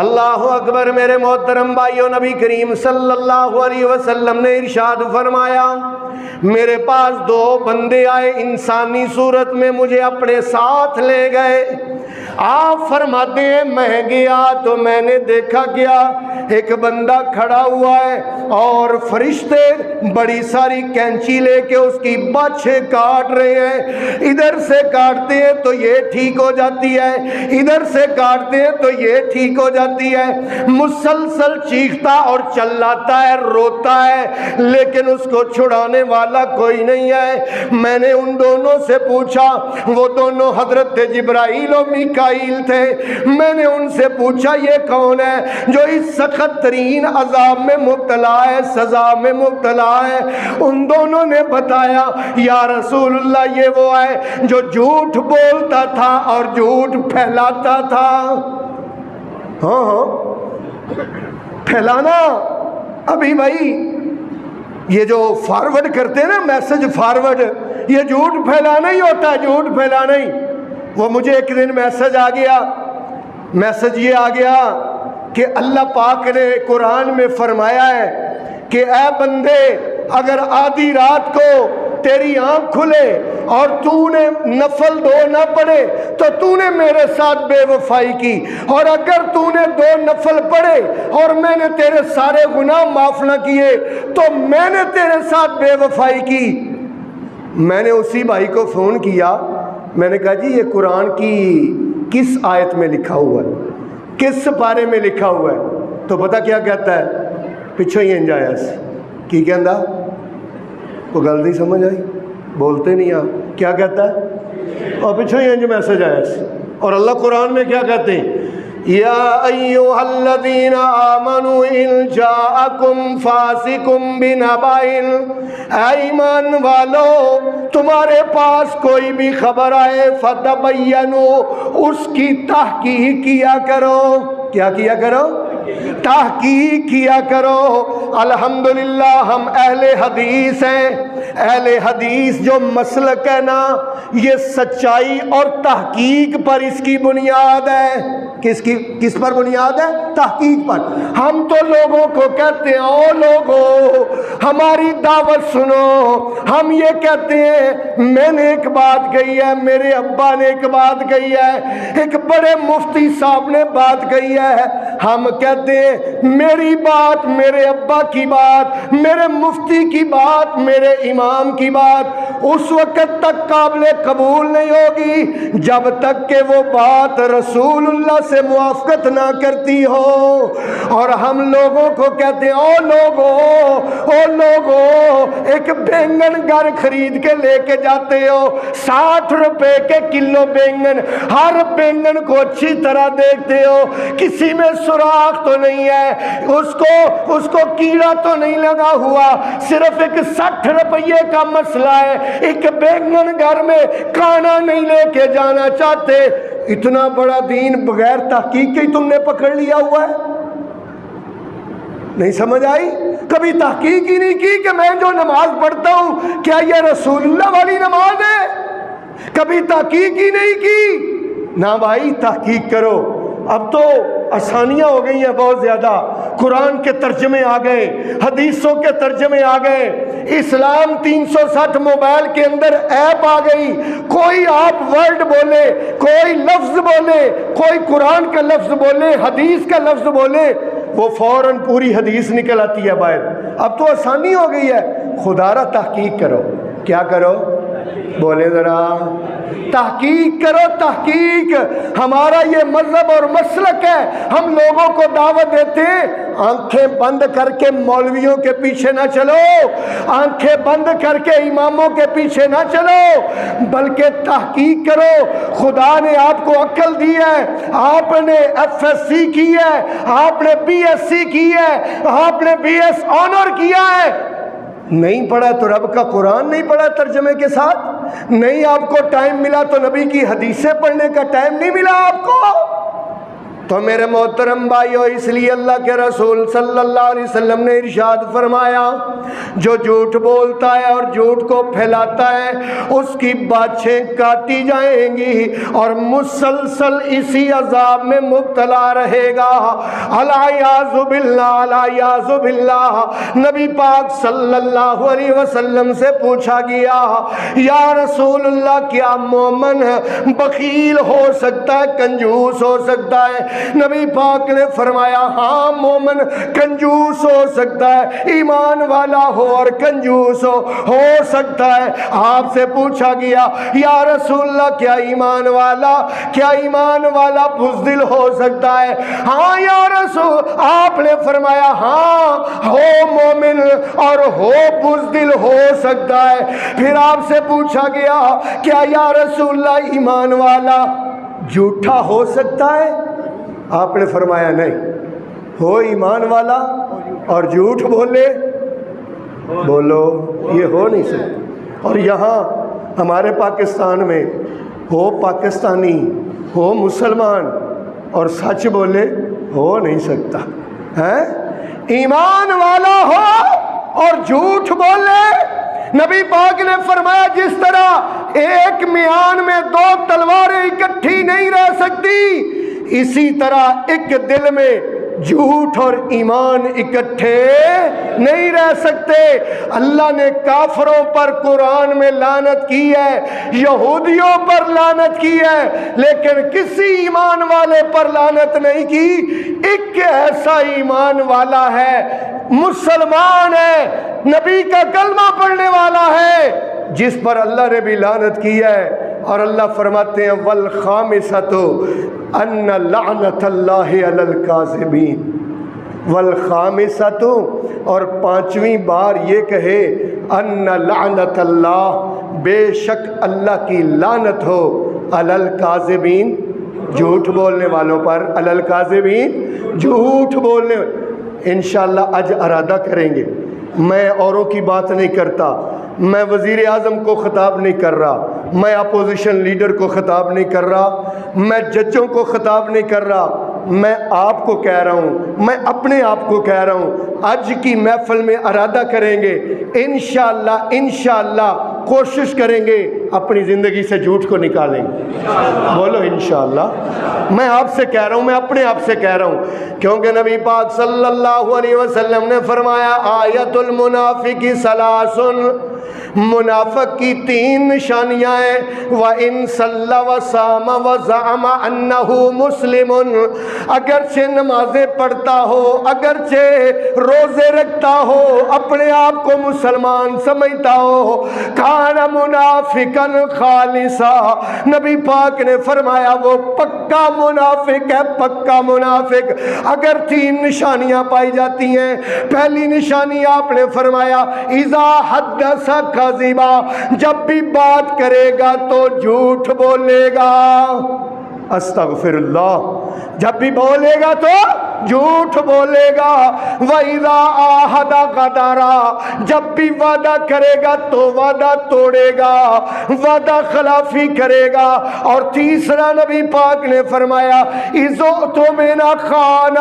اللہ اکبر میرے محترم بھائیوں، نبی کریم صلی اللہ علیہ وسلم نے ارشاد فرمایا، میرے پاس 2 بندے آئے انسانی صورت میں، مجھے اپنے ساتھ لے گئے۔ آپ فرماتے ہیں میں گیا تو میں نے دیکھا کیا، ایک بندہ کھڑا ہوا ہے اور فرشتے بڑی ساری کینچی لے کے اس کی باچھیں کاٹ رہے ہیں۔ ادھر سے کاٹتے ہیں تو یہ ٹھیک ہو جاتی ہے، ادھر سے کاٹتے ہیں تو یہ ٹھیک ہو جاتی ہے۔ مسلسل چیختا اور چلاتا ہے، روتا ہے، لیکن اس کو چھڑانے والا کوئی نہیں ہے۔ میں نے ان دونوں سے پوچھا، وہ دونوں حضرت جبرائیل و میکائیل تھے، میں نے ان سے پوچھا یہ کون ہے جو اس سخت ترین عذاب میں مبتلا ہے، سزا میں مبتلا ہے؟ ان دونوں نے بتایا یا رسول اللہ یہ وہ ہے جو جھوٹ بولتا تھا اور جھوٹ پھیلاتا تھا۔ ہاں پھیلانا، ابھی بھائی یہ جو فارورڈ کرتے ہیں نا میسج فارورڈ، یہ جھوٹ پھیلانا ہی ہوتا ہے، جھوٹ پھیلانا ہی۔ وہ مجھے ایک دن میسج آ گیا، میسج یہ آ گیا کہ اللہ پاک نے قرآن میں فرمایا ہے کہ اے بندے اگر آدھی رات کو تیری آنکھ کھلے اور تو نے نفل 2 نہ پڑھے تو تو نے میرے ساتھ بے وفائی کی، اور اگر تو نے 2 نفل پڑھے اور میں نے تیرے سارے گناہ معاف نہ کیے تو میں نے تیرے ساتھ بے وفائی کی۔ میں نے اسی بھائی کو فون کیا، میں نے کہا جی یہ قرآن کی کس آیت میں لکھا ہوا ہے، کس پارے میں لکھا ہوا ہے؟ تو پتہ کیا کہتا ہے؟ پچھو ہی انجایا سی کی کہندا کوئی گل نہیں سمجھ آئی، بولتے نہیں آپ کیا کہتا ہے؟ اور پچھو ہی انج میسج آیا سی۔ اور اللہ قرآن میں کیا کہتے ہیں؟ یا ایھا الذین آمنوا ان جاءکم فاسق بنبأ، اے ایمان والو تمہارے پاس کوئی بھی خبر آئے فتبینوا، اس کی تحقیق کیا کرو۔ کیا کیا کرو؟ تحقیق کیا کرو۔ الحمدللہ ہم اہل حدیث ہیں، اہل حدیث جو مسلک ہے نا یہ سچائی اور تحقیق پر اس کی بنیاد ہے۔ کس پر بنیاد ہے؟ تحقیق پر۔ ہم تو لوگوں کو کہتے ہیں او لوگو ہماری دعوت سنو، ہم یہ کہتے ہیں میں نے ایک بات کہی ہے، میرے ابا نے ایک بات کہی ہے، ایک بڑے مفتی صاحب نے بات کہی ہے، ہم کہتے ہیں میری بات، میرے ابا کی بات، میرے مفتی کی بات، میرے امام کی بات اس وقت تک قابل قبول نہیں ہوگی جب تک کہ وہ بات رسول اللہ سے موافقت نہ کرتی ہو۔ اور ہم لوگوں کو کہتے ہیں او لوگو ایک بینگن گھر خرید کے لے کے جاتے ہو، 60 روپے کے کلو بینگن، ہر بینگن کو اچھی طرح دیکھتے ہو، کسی میں سوراخ تو نہیں ہے، اس کو کیڑا تو نہیں لگا ہوا، صرف ایک 60 روپے کا مسئلہ ہے، ایک بینگن گھر میں کھانا نہیں لے کے جانا چاہتے۔ اتنا بڑا دین بغیر تحقیق کے تم نے پکڑ لیا ہوا ہے۔ نہیں سمجھ آئی؟ کبھی تحقیق ہی نہیں کی کہ میں جو نماز پڑھتا ہوں کیا یہ رسول اللہ والی نماز ہے؟ کبھی تحقیق ہی نہیں کی۔ نہ بھائی تحقیق کرو۔ اب تو آسانیاں ہو گئی ہیں بہت زیادہ، قرآن کے ترجمے آ گئے، حدیثوں کے ترجمے آ گئے، اسلام 360 موبائل کے اندر ایپ آ گئی، کوئی آپ ورڈ بولے، کوئی لفظ بولے، کوئی قرآن کا لفظ بولے، حدیث کا لفظ بولے، وہ فوراً پوری حدیث نکل آتی ہے باہر۔ اب تو آسانی ہو گئی ہے، خدا را تحقیق کرو۔ کیا کرو؟ بولے ذرا تحقیق کرو تحقیق، ہمارا یہ مذہب اور مسلک ہے، ہم لوگوں کو دعوت دیتے ہیں آنکھیں بند کر کے مولویوں کے پیچھے نہ چلو، آنکھیں بند کر کے اماموں کے پیچھے نہ چلو، بلکہ تحقیق کرو۔ خدا نے آپ کو عقل دی ہے، آپ نے ایف ایس سی کی ہے، آپ نے بی ایس سی کی ہے، آپ نے بی ایس آنر کیا ہے، نہیں پڑھا تو رب کا قرآن نہیں پڑھا ترجمے کے ساتھ، نہیں آپ کو ٹائم ملا تو نبی کی حدیثیں پڑھنے کا ٹائم نہیں ملا آپ کو، تو میرے محترم بھائیو اس لیے اللہ کے رسول صلی اللہ علیہ وسلم نے ارشاد فرمایا جو جھوٹ بولتا ہے اور جھوٹ کو پھیلاتا ہے اس کی باچھیں کاٹی جائیں گی اور مسلسل اسی عذاب میں مبتلا رہے گا۔ الیاذ باللہ الیاذ باللہ۔ نبی پاک صلی اللہ علیہ وسلم سے پوچھا گیا یا رسول اللہ کیا مومن بخیل ہو سکتا ہے، کنجوس ہو سکتا ہے؟ نبی پاک نے فرمایا ہاں مومن کنجوس ہو سکتا ہے، ایمان والا ہو اور کنجوس ہو سکتا ہے۔ آپ سے پوچھا گیا یا رسول اللہ کیا ایمان والا بزدل ہو سکتا ہے؟ ہاں یا رسول، آپ نے فرمایا ہاں ہو مومن اور ہو بزدل ہو سکتا ہے۔ پھر آپ سے پوچھا گیا کیا یا رسول اللہ ایمان والا جھوٹا ہو سکتا ہے؟ آپ نے فرمایا نہیں، ہو ایمان والا اور جھوٹ بولو یہ ہو نہیں سکتا۔ اور یہاں ہمارے پاکستان میں ہو پاکستانی ہو مسلمان اور سچ بولے ہو نہیں سکتا ہے، ایمان والا ہو اور جھوٹ بولے۔ نبی پاک نے فرمایا جس طرح ایک میان میں دو تلواریں اکٹھی نہیں رہ سکتی، اسی طرح ایک دل میں جھوٹ اور ایمان اکٹھے نہیں رہ سکتے۔ اللہ نے کافروں پر قرآن میں لعنت کی ہے، یہودیوں پر لعنت کی ہے، لیکن کسی ایمان والے پر لعنت نہیں کی۔ ایک ایسا ایمان والا ہے، مسلمان ہے، نبی کا کلمہ پڑھنے والا ہے، جس پر اللہ نے بھی لعنت کی ہے۔ اور اللہ فرماتے ہیں والخامسۃ ان لعنت اللہ علی الکاذبین، والخامسۃ اور پانچویں بار یہ کہے ان لعنت اللہ، بے شک اللہ کی لعنت ہو، علی الکاذبین، جھوٹ بولنے والوں پر، علی الکاذبین، جھوٹ بولنے۔ انشاءاللہ آج ارادہ کریں گے، میں اوروں کی بات نہیں کرتا، میں وزیر اعظم کو خطاب نہیں کر رہا، میں اپوزیشن لیڈر کو خطاب نہیں کر رہا، میں ججوں کو خطاب نہیں کر رہا، میں آپ کو کہہ رہا ہوں، میں اپنے آپ کو کہہ رہا ہوں، آج کی محفل میں ارادہ کریں گے انشاءاللہ کوشش کریں گے اپنی زندگی سے جھوٹ کو نکالیں گے، بولو انشاءاللہ۔ میں آپ سے کہہ رہا ہوں، میں اپنے آپ سے کہہ رہا ہوں، کیونکہ نبی پاک صلی اللہ علیہ وسلم نے فرمایا آیت المنافق ثلاث، منافق کی تین نشانیاں ہیں، وَإِن صَلَّى وَصَامَ وَزَعَمَ أَنَّهُ مُسْلِمٌ، اگرچہ نمازیں پڑھتا ہو، اگرچہ روزے رکھتا ہو، اپنے آپ کو مسلمان سمجھتا ہو، کان منافقاً خالصا، نبی پاک نے فرمایا وہ پکا منافق ہے، پکا منافق۔ اگر تین نشانیاں پائی جاتی ہیں، پہلی نشانی آپ نے فرمایا اذا حدث کذبا، جب بھی بات کرے گا تو جھوٹ بولے گا، استغفر اللہ، جب بھی بولے گا تو جھوٹ بولے گا۔ وَإِذَا عَاهَدَ غَدَرَ، جب بھی وعدہ کرے گا تو وعدہ توڑے گا، وعدہ خلافی کرے گا۔ اور تیسرا نبی پاک نے فرمایا اِذَا اؤْتُمِنَ خَانَ،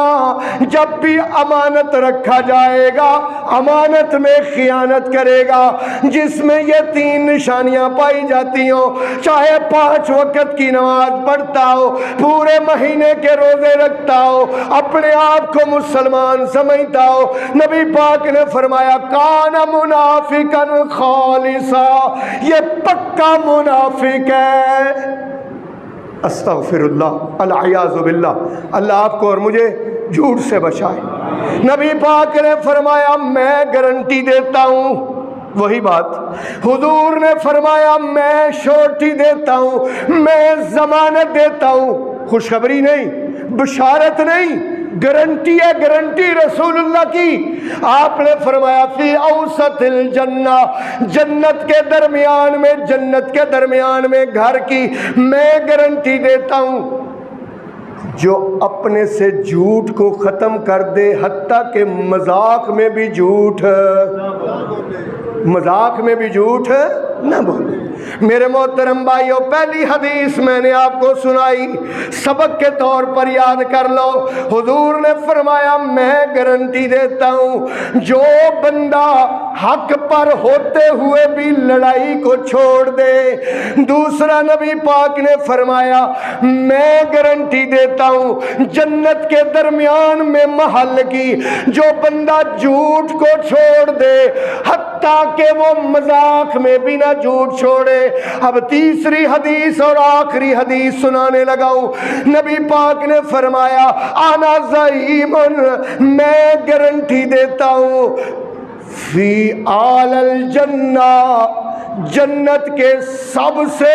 جب بھی امانت رکھا جائے گا امانت میں خیانت کرے گا۔ جس میں یہ تین نشانیاں پائی جاتی ہوں، چاہے 5 وقت کی نماز پڑھتا ہو، پورے مہینے کے روزے رکھتا ہو، اپنے آپ کو مسلمان سمجھتا ہو، نبی پاک نے فرمایا کان منافقا خالصا، یہ پکا منافق ہے۔ استغفر اللہ، العیاذ باللہ، اللہ آپ کو اور مجھے جھوٹ سے بچائے۔ نبی پاک نے فرمایا میں گارنٹی دیتا ہوں وہی بات حضور نے فرمایا میں شورٹی دیتا ہوں، میں ضمانت دیتا ہوں، خوشخبری نہیں، بشارت نہیں، گارنٹی ہے، گارنٹی رسول اللہ کی۔ آپ نے فرمایا فی اوسط الجنہ، جنت کے درمیان میں، جنت کے درمیان میں گھر کی میں گارنٹی دیتا ہوں، جو اپنے سے جھوٹ کو ختم کر دے، حتیٰ کہ مذاق میں بھی جھوٹ، مذاق میں بھی جھوٹ نہ بولے۔ میرے محترم بھائیوں، پہلی حدیث میں نے آپ کو سنائی، سبق کے طور پر یاد کر لو۔ حضور نے فرمایا میں گارنٹی دیتا ہوں، جو بندہ حق پر ہوتے ہوئے بھی لڑائی کو چھوڑ دے۔ دوسرا نبی پاک نے فرمایا میں گارنٹی دیتا ہوں جنت کے درمیان میں محل کی، جو بندہ جھوٹ کو چھوڑ دے، حتیٰ کہ وہ مذاق میں بھی نہ جھوٹ چھوڑے۔ اب تیسری حدیث اور آخری حدیث سنانے لگا ہوں۔ نبی پاک نے فرمایا انا زعیم، میں گارنٹی دیتا ہوں فی اعلی الجنہ، جنت کے سب سے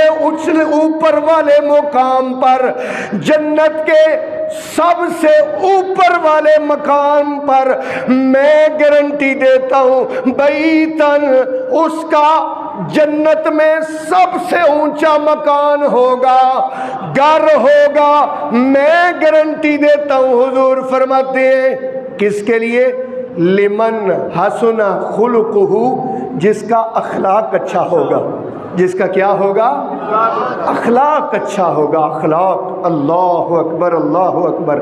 اوپر والے مقام پر، جنت کے سب سے اوپر والے مقام پر میں گارنٹی دیتا ہوں، بیتن، اس کا جنت میں سب سے اونچا مکان ہوگا، گھر ہوگا، میں گارنٹی دیتا ہوں۔ حضور فرماتے ہیں کس کے لیے؟ لمن حسن خلقہ، جس کا اخلاق اچھا ہوگا، جس کا کیا ہوگا؟ اخلاق اچھا ہوگا، اخلاق۔ اللہ اکبر، اللہ اکبر۔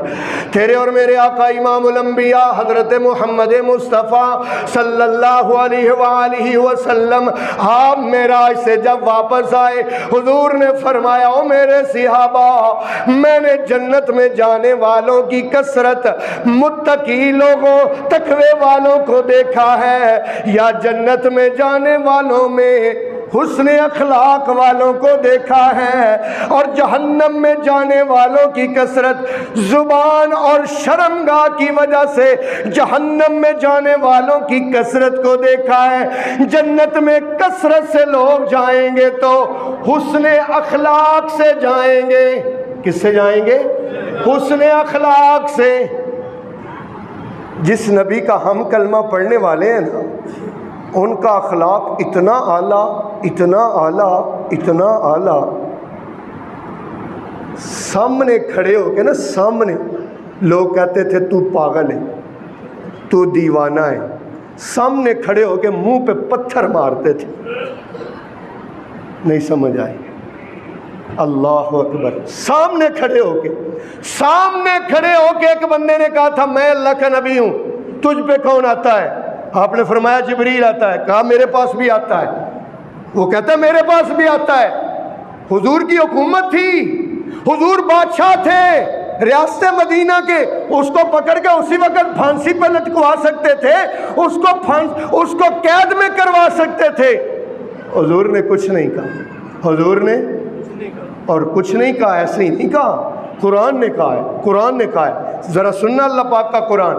تیرے اور میرے آقا امام الانبیاء حضرت محمد مصطفیٰ صلی اللہ علیہ وآلہ وسلم آپ معراج سے جب واپس آئے، حضور نے فرمایا او میرے صحابہ، میں نے جنت میں جانے والوں کی کثرت متقی لوگوں، تقوی والوں کو دیکھا ہے، یا جنت میں جانے والوں میں حسن اخلاق والوں کو دیکھا ہے، اور جہنم میں جانے والوں کی کثرت زبان اور شرمگاہ کی وجہ سے جہنم میں جانے والوں کی کثرت کو دیکھا ہے۔ جنت میں کثرت سے لوگ جائیں گے تو حسن اخلاق سے جائیں گے۔ کس سے جائیں گے؟ حسن اخلاق سے۔ جس نبی کا ہم کلمہ پڑھنے والے ہیں نا، ان کا اخلاق اتنا اعلیٰ، اتنا اعلیٰ، اتنا اعلیٰ، سامنے کھڑے ہو کے نا، سامنے لوگ کہتے تھے تو پاگل ہے، تو دیوانہ ہے، سامنے کھڑے ہو کے منہ پہ پتھر مارتے تھے۔ نہیں سمجھ آئی؟ اللہ اکبر۔ سامنے کھڑے ہو کے، سامنے کھڑے ہو کے ایک بندے نے کہا تھا میں اللہ کا نبی ہوں، تجھ پہ کون آتا ہے؟ آپ نے فرمایا جبریل آتا ہے۔ کہا میرے پاس بھی آتا ہے۔ وہ کہتا ہے میرے پاس بھی آتا ہے۔ حضور کی حکومت تھی، حضور بادشاہ تھے ریاست مدینہ کے، اس کو پکڑ کے اسی وقت پھانسی پہ لٹکوا سکتے تھے، اس کو قید میں کروا سکتے تھے۔ حضور نے کچھ نہیں کہا، حضور نے اور کچھ نہیں کہا، ایسے ہی نہیں کہا، قرآن نے کہا ہے، قرآن نے کہا ہے۔ ذرا سننا اللہ پاک کا قرآن۔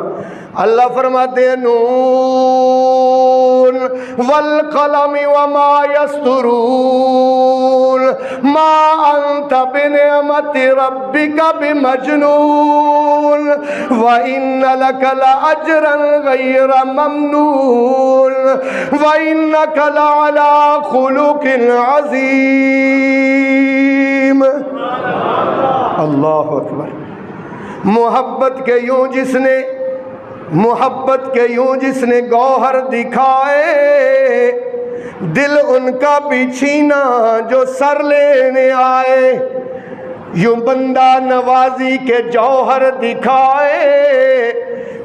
اللہ فرماتے ہیں نون والقلم وما یسطرون ما انت بنعمت ربک بمجنون وان لک لاجرا غیر ممنون وانک لعلی خلق عظیم۔ اللہ اکبر۔ محبت کے یوں جس نے گوہر دکھائے، دل ان کا بھی چھینا جو سر لینے آئے۔ یوں بندہ نوازی کے جوہر دکھائے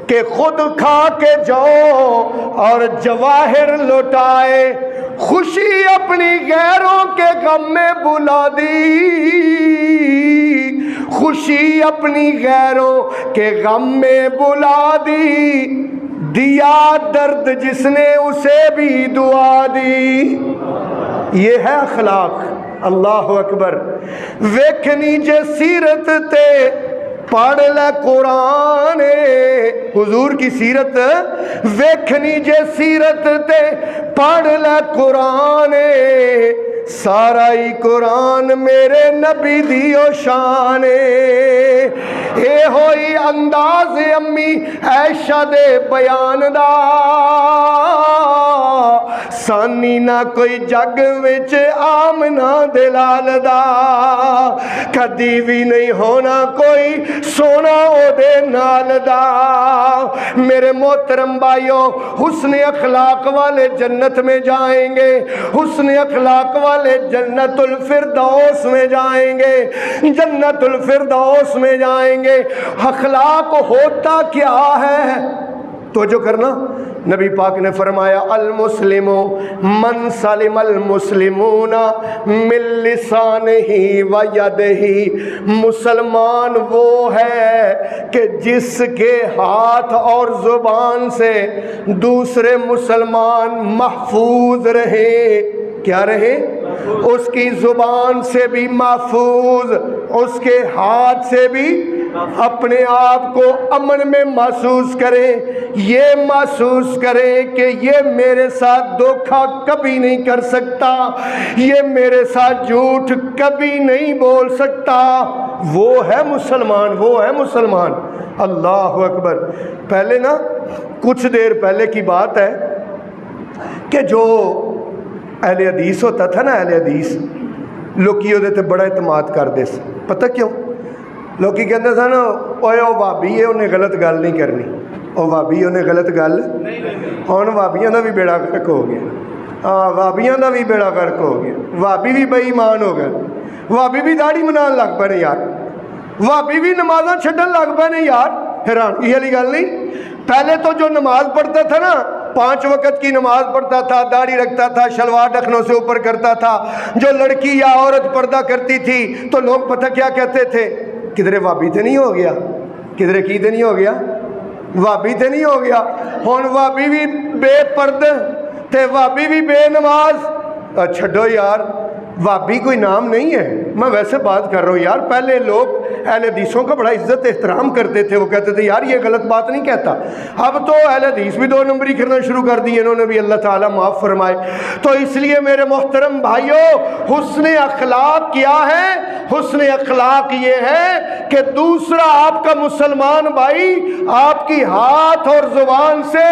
کہ خود کھا کے جو اور جواہر لوٹائے۔ خوشی اپنی غیروں کے غم میں بلا دی، خوشی اپنی غیروں کے غم میں بلا دی، دیا درد جس نے اسے بھی دعا دی۔ یہ ہے اخلاق۔ اللہ اکبر۔ ویکھنی جے سیرت تے پڑھ لے قرآن حضور کی سیرت ویکھنی جے سیرت تے پڑھ لے قرآن سارا ہی قرآن میرے نبی دیو شان اے ہوئی انداز امی عائشہ دے بیان دا سانی نہ کوئی جگ وچ آمنہ دلال دا کدی بھی نہیں ہونا کوئی سونا او دے نال دا میرے محترم بھائیوں حسن اخلاق والے جنت میں جائیں گے حسن اخلاق والے جنت الفردوس میں جائیں گے جنت الفردوس میں جائیں گے اخلاق ہوتا کیا ہے توجہ کرنا نبی پاک نے فرمایا المسلم من سلم المسلمون من لسانہ و یدہ مسلمان وہ ہے کہ جس کے ہاتھ اور زبان سے دوسرے مسلمان محفوظ رہے کیا رہے اس کی زبان سے بھی محفوظ اس کے ہاتھ سے بھی اپنے آپ کو امن میں محسوس کریں یہ محسوس کریں کہ یہ میرے ساتھ دھوکہ کبھی نہیں کر سکتا یہ میرے ساتھ جھوٹ کبھی نہیں بول سکتا وہ ہے مسلمان وہ ہے مسلمان اللہ اکبر پہلے نا کچھ دیر پہلے کی بات ہے کہ جو اہل حدیث ہوتا تھا نا اہل حدیث لوکی ہوتے تھے بڑا اعتماد کر دے پتہ کیوں لوکی کہتے تھا نا اوے او بھابی ہے انہیں غلط گل نہیں کرنی او بھابی انہیں غلط گل ہن بھابیاں دا بھی بیڑا غرق ہو گیا ہاں بھابیاں دا بھی بیڑا غرق ہو گیا بھابی بھی بے ایمان ہو گئے بھابی بھی داڑھی منان لگ پے یار بھابی بھی نمازاں چھڈن لگ پے یار حیرانگی والی گل نہیں پہلے تو جو نماز پڑھتا تھا نا 5 وقت کی نماز پڑھتا تھا داڑھی رکھتا تھا شلوار ڈھکنوں سے اوپر کرتا تھا جو لڑکی یا عورت پردہ کرتی تھی تو لوگ پتہ کیا کہتے تھے کدھرے وابی تے نہیں ہو گیا کدھرے کی تے نہیں ہو گیا وابی تے نہیں ہو گیا ہن وابی بھی بے پردہ تے وابی بھی بے نماز چھڈو یار وابی کوئی نام نہیں ہے میں ویسے بات کر رہا ہوں یار پہلے لوگ اہل حدیثوں کا بڑا عزت احترام کرتے تھے وہ کہتے تھے یار یہ غلط بات نہیں کہتا اب تو اہل حدیث بھی 2 نمبری کرنا شروع کر دی انہوں نے بھی اللہ تعالیٰ معاف فرمائے تو اس لیے میرے محترم بھائیوں حسن اخلاق کیا ہے حسن اخلاق یہ ہے کہ دوسرا آپ کا مسلمان بھائی آپ کی ہاتھ اور زبان سے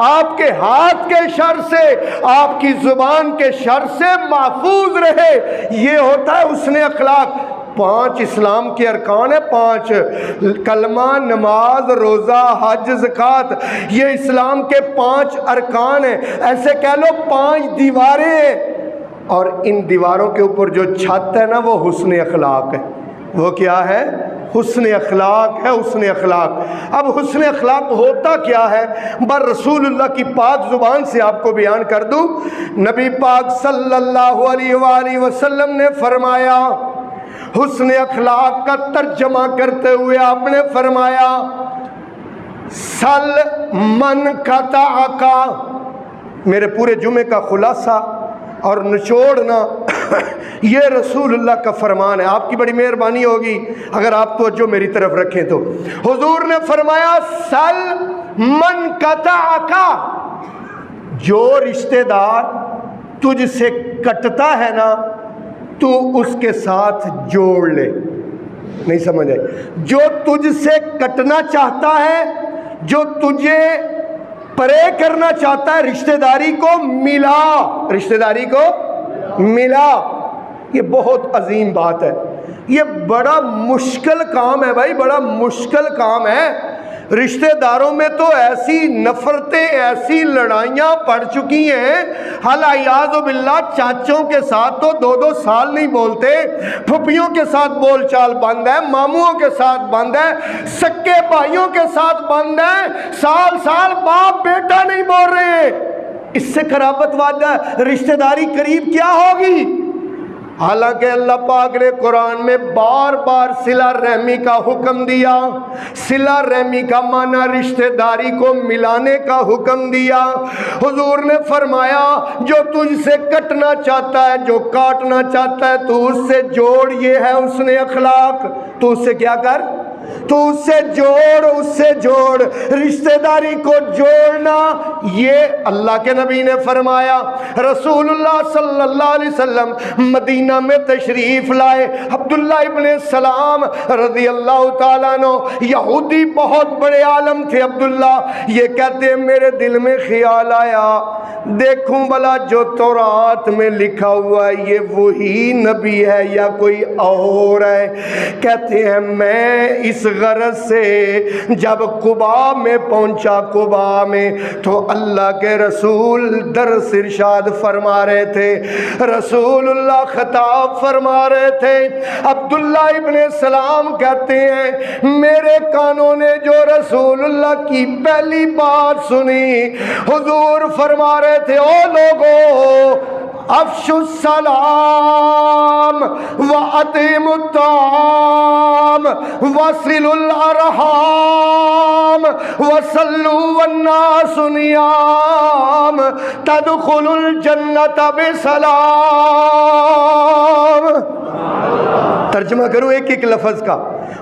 آپ کے ہاتھ کے شر سے آپ کی زبان کے شر سے محفوظ رہے یہ ہوتا ہے حسن اخلاق 5 اسلام کے ارکان ہیں 5 کلمہ نماز روزہ حج زکوٰۃ یہ اسلام کے 5 ارکان ہیں ایسے کہہ لو 5 دیواریں ہیں اور ان دیواروں کے اوپر جو چھت ہے نا وہ حسن اخلاق ہے وہ کیا ہے حسن اخلاق ہے حسن اخلاق اب حسن اخلاق ہوتا کیا ہے بر رسول اللہ کی پاک زبان سے آپ کو بیان کر دوں نبی پاک صلی اللہ علیہ وآلہ وسلم نے فرمایا حسن اخلاق کا ترجمہ کرتے ہوئے آپ نے فرمایا سل من قطعک میرے پورے جمعے کا خلاصہ اور نچوڑنا یہ رسول اللہ کا فرمان ہے آپ کی بڑی مہربانی ہوگی اگر آپ توجہ میری طرف رکھیں تو حضور نے فرمایا سل من قطعک جو رشتہ دار تجھ سے کٹتا ہے نا تو اس کے ساتھ جوڑ لے نہیں سمجھ آئی جو تجھ سے کٹنا چاہتا ہے جو تجھے پرے کرنا چاہتا ہے رشتہ داری کو ملا رشتہ داری کو ملا یہ بہت عظیم بات ہے یہ بڑا مشکل کام ہے بھائی بڑا مشکل کام ہے رشتہ داروں میں تو ایسی نفرتیں ایسی لڑائیاں پڑ چکی ہیں العیاذ باللہ چاچوں کے ساتھ تو 2-2 سال نہیں بولتے پھپھیوں کے ساتھ بول چال بند ہے ماموں کے ساتھ بند ہے سکے بھائیوں کے ساتھ بند ہے سال باپ بیٹا نہیں بول رہے اس سے قرابت وعدہ رشتہ داری قریب کیا ہوگی حالانکہ اللہ پاک نے قرآن میں بار بار صلہ رحمی کا حکم دیا صلہ رحمی کا معنی رشتہ داری کو ملانے کا حکم دیا حضور نے فرمایا جو تجھ سے کٹنا چاہتا ہے جو کاٹنا چاہتا ہے تو اس سے جوڑ یہ ہے حسن اخلاق تو اس سے کیا کر تو اس سے جوڑ رشتہ داری کو جوڑنا، یہ اللہ کے نبی نے فرمایا۔ رسول اللہ صلی اللہ علیہ وسلم مدینہ میں تشریف لائے، عبداللہ ابن سلام رضی اللہ تعالیٰ عنہ، یہودی بہت بڑے عالم تھے عبداللہ، یہ کہتے ہیں میرے دل میں خیال آیا دیکھوں بھلا جو تورات میں لکھا ہوا ہے یہ وہی نبی ہے یا کوئی اور ہے۔ کہتے ہیں میں اس غرض سے جب قباء میں پہنچا، قباء میں تو اللہ کے رسول درس ارشاد فرما رہے تھے، رسول اللہ خطاب فرما رہے تھے۔ عبداللہ ابن سلام کہتے ہیں میرے کانوں نے جو رسول اللہ کی پہلی بات سنی، حضور فرما رہے تھے او لوگو افشوا السلام واطعموا الطعام وصلوا الارحام وصلوا والناس نيام تدخلوا الجنة بسلام۔ ترجمہ کرو ایک ایک لفظ کا۔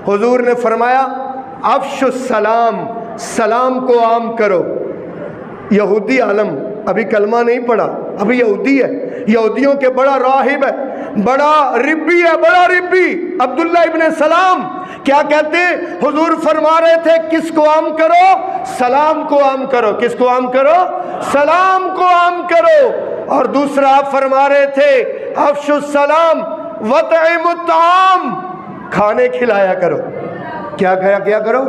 حضور نے فرمایا افشوا السلام، سلام کو عام کرو۔ یہودی عالم ابھی کلمہ نہیں پڑھا، ابھی یہودی ہے، یہودیوں کے بڑا راہب ہے، بڑا ربی ہے، بڑا ربی عبداللہ ابن سلام کیا کہتے؟ حضور فرما رہے تھے کس کو عام کرو؟ سلام کو عام کرو۔ کس کو عام کرو؟ سلام کو عام کرو۔ اور دوسرا آپ فرما رہے تھے افشوا السلام واطعموا الطعام، کھانے کھلایا کرو۔ کیا کرو؟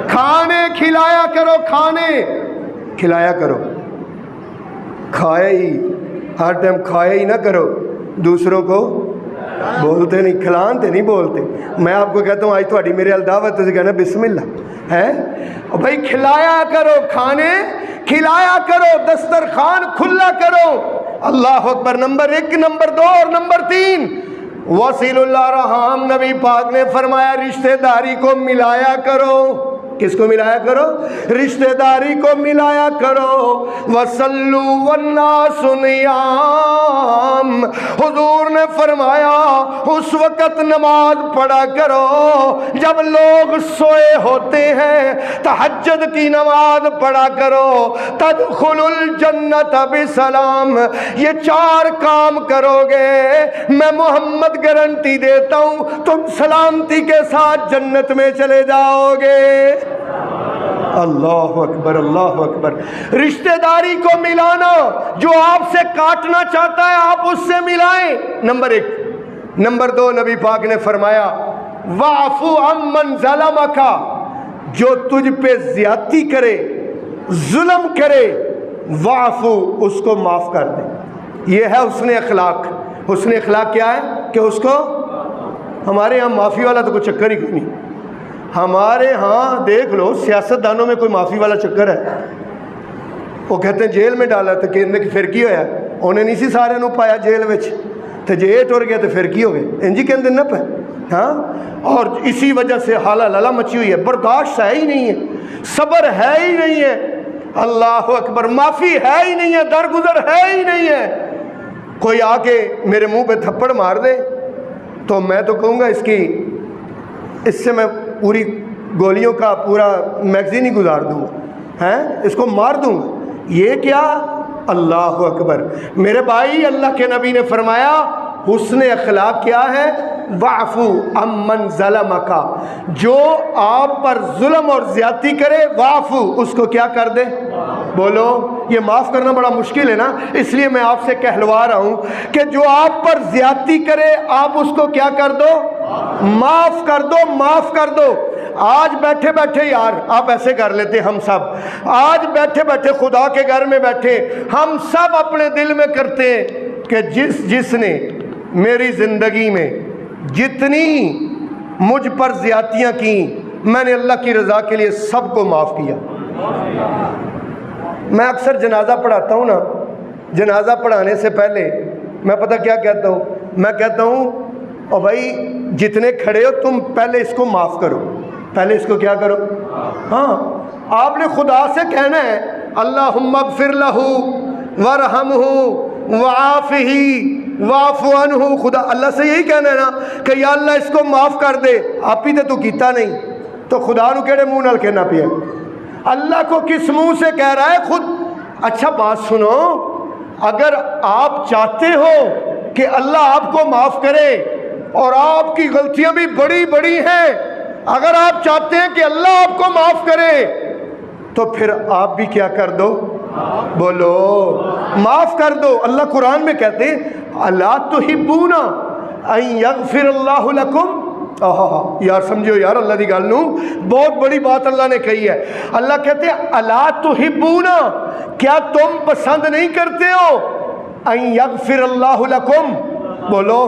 کھانے کھلایا کرو، کھانے کھلایا کرو۔ کھائے ہی ہر ٹائم کھائے ہی نہ کرو، دوسروں کو بولتے نہیں، کھلانتے نہیں بولتے۔ میں آپ کو کہتا ہوں آج تھوڑی میرے الدعوت سے کہنا بسم اللہ ہے بھائی، کھلایا کرو، کھانے کھلایا کرو، دسترخوان کھلا کرو۔ اللہ اکبر۔ نمبر 1، نمبر 2 اور نمبر 3 وصل الارحام، نبی پاک نے فرمایا رشتہ داری کو ملایا کرو۔ کس کو ملایا کرو؟ رشتہ داری کو ملایا کرو۔ وصلوا والناس نیام، حضور نے فرمایا اس وقت نماز پڑھا کرو جب لوگ سوئے ہوتے ہیں، تہجد کی نماز پڑھا کرو۔ تدخلوا الجنت بسلام، یہ 4 کام کرو گے میں محمد گارنٹی دیتا ہوں تم سلامتی کے ساتھ جنت میں چلے جاؤ گے۔ اللہ اکبر، اللہ اکبر۔ رشتہ داری کو ملانا، جو آپ سے کاٹنا چاہتا ہے آپ اس سے ملائیں، نمبر 1۔ نمبر 2 نبی پاک نے فرمایا واعفو عمن ظلمک، جو تجھ پہ زیادتی کرے، ظلم کرے، واعفو، اس کو معاف کر دے۔ یہ ہے حسن اخلاق۔ حسن اخلاق کیا ہے کہ اس کو، ہمارے یہاں معافی والا تو کوئی چکر ہی کوئی نہیں۔ ہمارے ہاں دیکھ لو سیاست دانوں میں کوئی معافی والا چکر ہے، وہ کہتے ہیں جیل میں ڈالا تو کہنے کہ پھر کی ہویا، انہیں نہیں سی سارے نو پایا جیل وچ تو جے ٹر گیا تو پھر کی ہو گئے، انجی کے اندر نہ پہ ہاں۔ اور اسی وجہ سے حالہ لالا مچی ہوئی ہے، برداشت ہے ہی نہیں ہے، صبر ہے ہی نہیں ہے، اللہ اکبر، معافی ہے ہی نہیں ہے، درگزر ہے ہی نہیں ہے۔ کوئی آ کے میرے منہ پہ تھپڑ مار دے تو میں تو کہوں گا اس سے میں پوری گولیوں کا پورا میگزین ہی گزار دوں گا، اس کو مار دوں گا۔ یہ کیا؟ اللہ اکبر۔ میرے بھائی، اللہ کے نبی نے فرمایا حسن اخلاق کیا ہے؟ واعفو عمن ظلمک، جو آپ پر ظلم اور زیادتی کرے واعفو، اس کو کیا کر دے؟ بولو، یہ معاف کرنا بڑا مشکل ہے نا، اس لیے میں آپ سے کہلوا رہا ہوں کہ جو آپ پر زیادتی کرے آپ اس کو کیا کر دو؟ معاف کر دو، معاف کر دو۔ آج بیٹھے بیٹھے یار آپ ایسے کر لیتے، ہم سب آج بیٹھے بیٹھے خدا کے گھر میں بیٹھے ہم سب اپنے دل میں کرتے ہیں کہ جس نے میری زندگی میں جتنی مجھ پر زیادتیاں کی، میں نے اللہ کی رضا کے لیے سب کو معاف کیا۔ میں اکثر جنازہ پڑھاتا ہوں نا، جنازہ پڑھانے سے پہلے میں پتہ کیا کہتا ہوں؟ میں کہتا ہوں اور بھائی جتنے کھڑے ہو تم پہلے اس کو معاف کرو، پہلے اس کو کیا کرو؟ ہاں، آپ نے خدا سے کہنا ہے اللہم اغفر لہ وارحمہ وعافہ واعف عنہ، خدا اللہ سے یہی کہنا ہے نا کہ یا اللہ اس کو معاف کر دے، آپ ہی تو کیتا نہیں، تو خدا نو کہڑے منہ نال کہنا پیا؟ اللہ کو کس منہ سے کہہ رہا ہے خود؟ اچھا بات سنو، اگر آپ چاہتے ہو کہ اللہ آپ کو معاف کرے اور آپ کی غلطیاں بھی بڑی بڑی ہیں، اگر آپ چاہتے ہیں کہ اللہ آپ کو معاف کرے تو پھر آپ بھی کیا کر دو؟ بولو معاف کر دو۔ اللہ قرآن میں کہتے ہیں الا تحبون ان یغفر اللہ لکم۔ یار سمجھو یار، اللہ دی گل نو بہت بڑی بات اللہ نے کہی ہے۔ اللہ کہتے ہیں الا تحبون، کیا تم پسند نہیں کرتے ہو ان یغفر اللہ لکم؟ بولو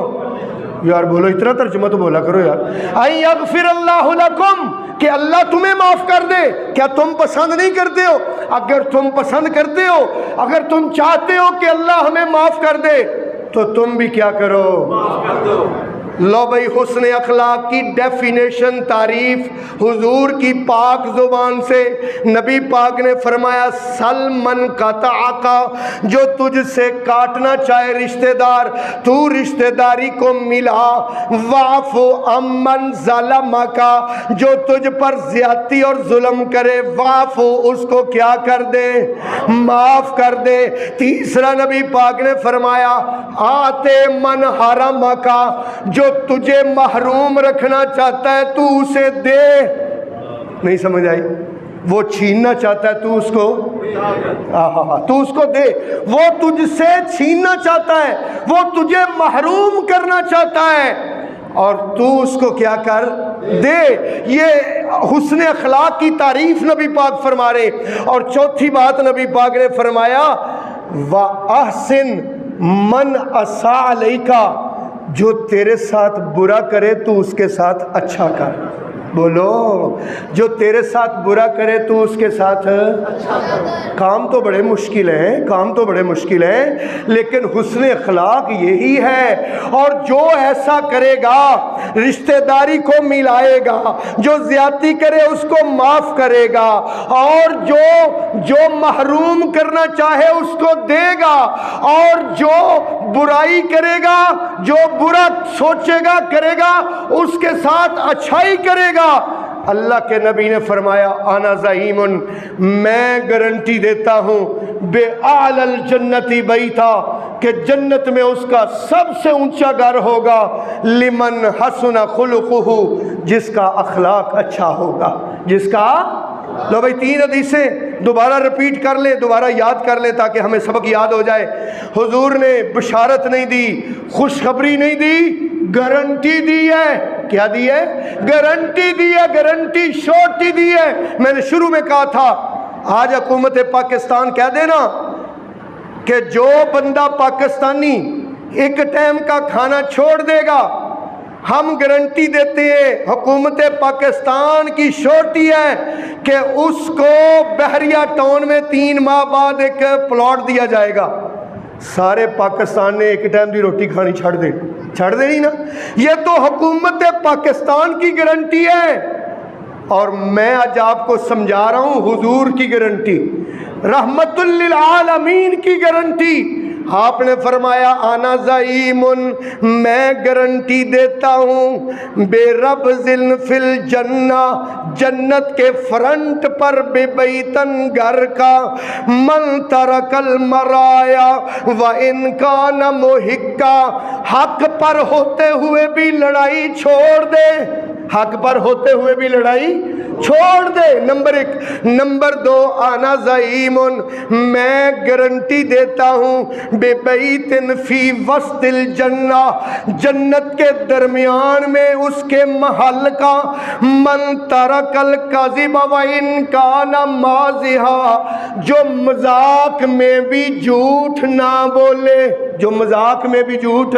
یار، بولو اتنا ترجمہ تو بولا کرو یار۔ ان یغفر اللہ لکم، کہ اللہ تمہیں معاف کر دے، کیا تم پسند نہیں کرتے ہو؟ اگر تم پسند کرتے ہو، اگر تم چاہتے ہو کہ اللہ ہمیں معاف کر دے تو تم بھی کیا کرو؟ معاف کر دو۔ لو بھائی، حسن اخلاق کی ڈیفینیشن، تعریف حضور کی پاک زبان سے نبی پاک نے فرمایا سل من قطعک، جو تجھ سے کاٹنا چاہے رشتہ دار، تو رشتہ داری کو ملا۔ واعف عمن ظلمک، جو تجھ پر زیادتی اور ظلم کرے، واعف، اس کو کیا کر دے؟ معاف کر دے۔ تیسرا نبی پاک نے فرمایا آتے من حرمک، جو تجھے محروم رکھنا چاہتا ہے تو اسے دے۔ نہیں سمجھ آئی؟ وہ چھیننا چاہتا ہے تو اس کو تو اس کو دے۔ وہ تجھ سے چھیننا چاہتا ہے، وہ تجھے محروم کرنا چاہتا ہے اور تو اس کو کیا کر دے۔ یہ حسن اخلاق کی تعریف نبی پاک فرما رہے۔ اور چوتھی بات نبی پاک نے فرمایا وَأَحْسِن مَنْ أَسَاءَ عَلَيْكَ، جو تیرے ساتھ برا کرے تو اس کے ساتھ اچھا کر۔ بولو، جو تیرے ساتھ برا کرے تو اس کے ساتھ اچھا کر۔ کام تو بڑے مشکل ہیں، کام تو بڑے مشکل ہیں، لیکن حسن اخلاق یہی ہے۔ اور جو ایسا کرے گا رشتہ داری کو ملائے گا، جو زیادتی کرے اس کو معاف کرے گا، اور جو محروم کرنا چاہے اس کو دے گا، اور جو برائی کرے گا، جو برا سوچے گا کرے گا، اس کے ساتھ اچھائی کرے گا۔ اللہ کے نبی نے فرمایا انا زعیم، میں گارنٹی دیتا ہوں بے اعلی الجنتی بیتا، کہ جنت میں اس کا سب سے اونچا گھر ہوگا لمن حسن خلقہ، جس کا اخلاق اچھا ہوگا، جس کا۔ لو بھائی، 3 حدیثیں دوبارہ رپیٹ کر لیں، دوبارہ یاد کر لیں تاکہ ہمیں سبق یاد ہو جائے۔ حضور نے بشارت نہیں دی، خوشخبری نہیں دی، گارنٹی دی ہے۔ کیا دی ہے؟ گارنٹی دی ہے، گارنٹی شورٹی دی ہے۔ میں نے شروع میں کہا تھا آج حکومت پاکستان کہہ دینا کہ جو بندہ پاکستانی ایک ٹائم کا کھانا چھوڑ دے گا، ہم گارنٹی دیتے ہیں، حکومت پاکستان کی شورٹی ہے کہ اس کو بحریہ ٹاؤن میں 3 ماہ بعد ایک پلاٹ دیا جائے گا۔ سارے پاکستان نے ایک ٹائم دی روٹی کھانی چھڑ دینی نا۔ یہ تو حکومت پاکستان کی گارنٹی ہے، اور میں آج آپ کو سمجھا رہا ہوں حضور کی گارنٹی، رحمت للعالمین کی گارنٹی۔ آپ نے فرمایا انا زعیم، میں گارنٹی دیتا ہوں بے رب ذل فی الجنہ، جنت کے فرنٹ پر بے بیتن گھر کا، من ترک المرایا وان کان محقا، حق پر ہوتے ہوئے بھی لڑائی چھوڑ دے، حق پر ہوتے ہوئے بھی لڑائی چھوڑ دے۔ نمبر 1۔ نمبر 2، انا زعیم، میں گارنٹی دیتا ہوں بے بیت فی وسط الجنہ، جنت کے درمیان میں اس کے محل کا، من ترک الکذب وان کان مازحا، جو مذاق میں بھی جھوٹ نہ بولے، جو مذاق میں بھی جھوٹ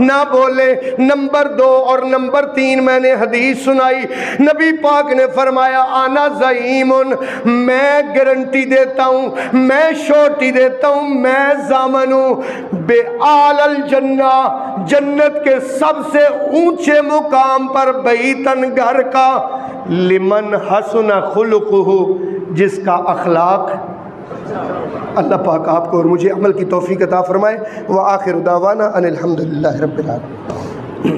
نہ بولے۔ نمبر 2 اور نمبر 3 میں نے حدیث سنائی، نبی پاک نے فرمایا انا زعیم، میں گارنٹی دیتا ہوں، میں شورٹی دیتا ہوں، میں ضامن ہوں بے اعلی الجنہ، جنت کے سب سے اونچے مقام پر بیتن گھر کا، لمن حسن خلقہ، جس کا اخلاق۔ اللہ پاک آپ کو اور مجھے عمل کی توفیق عطا فرمائے۔ وآخر دعوانا ان الحمدللہ رب العالمین۔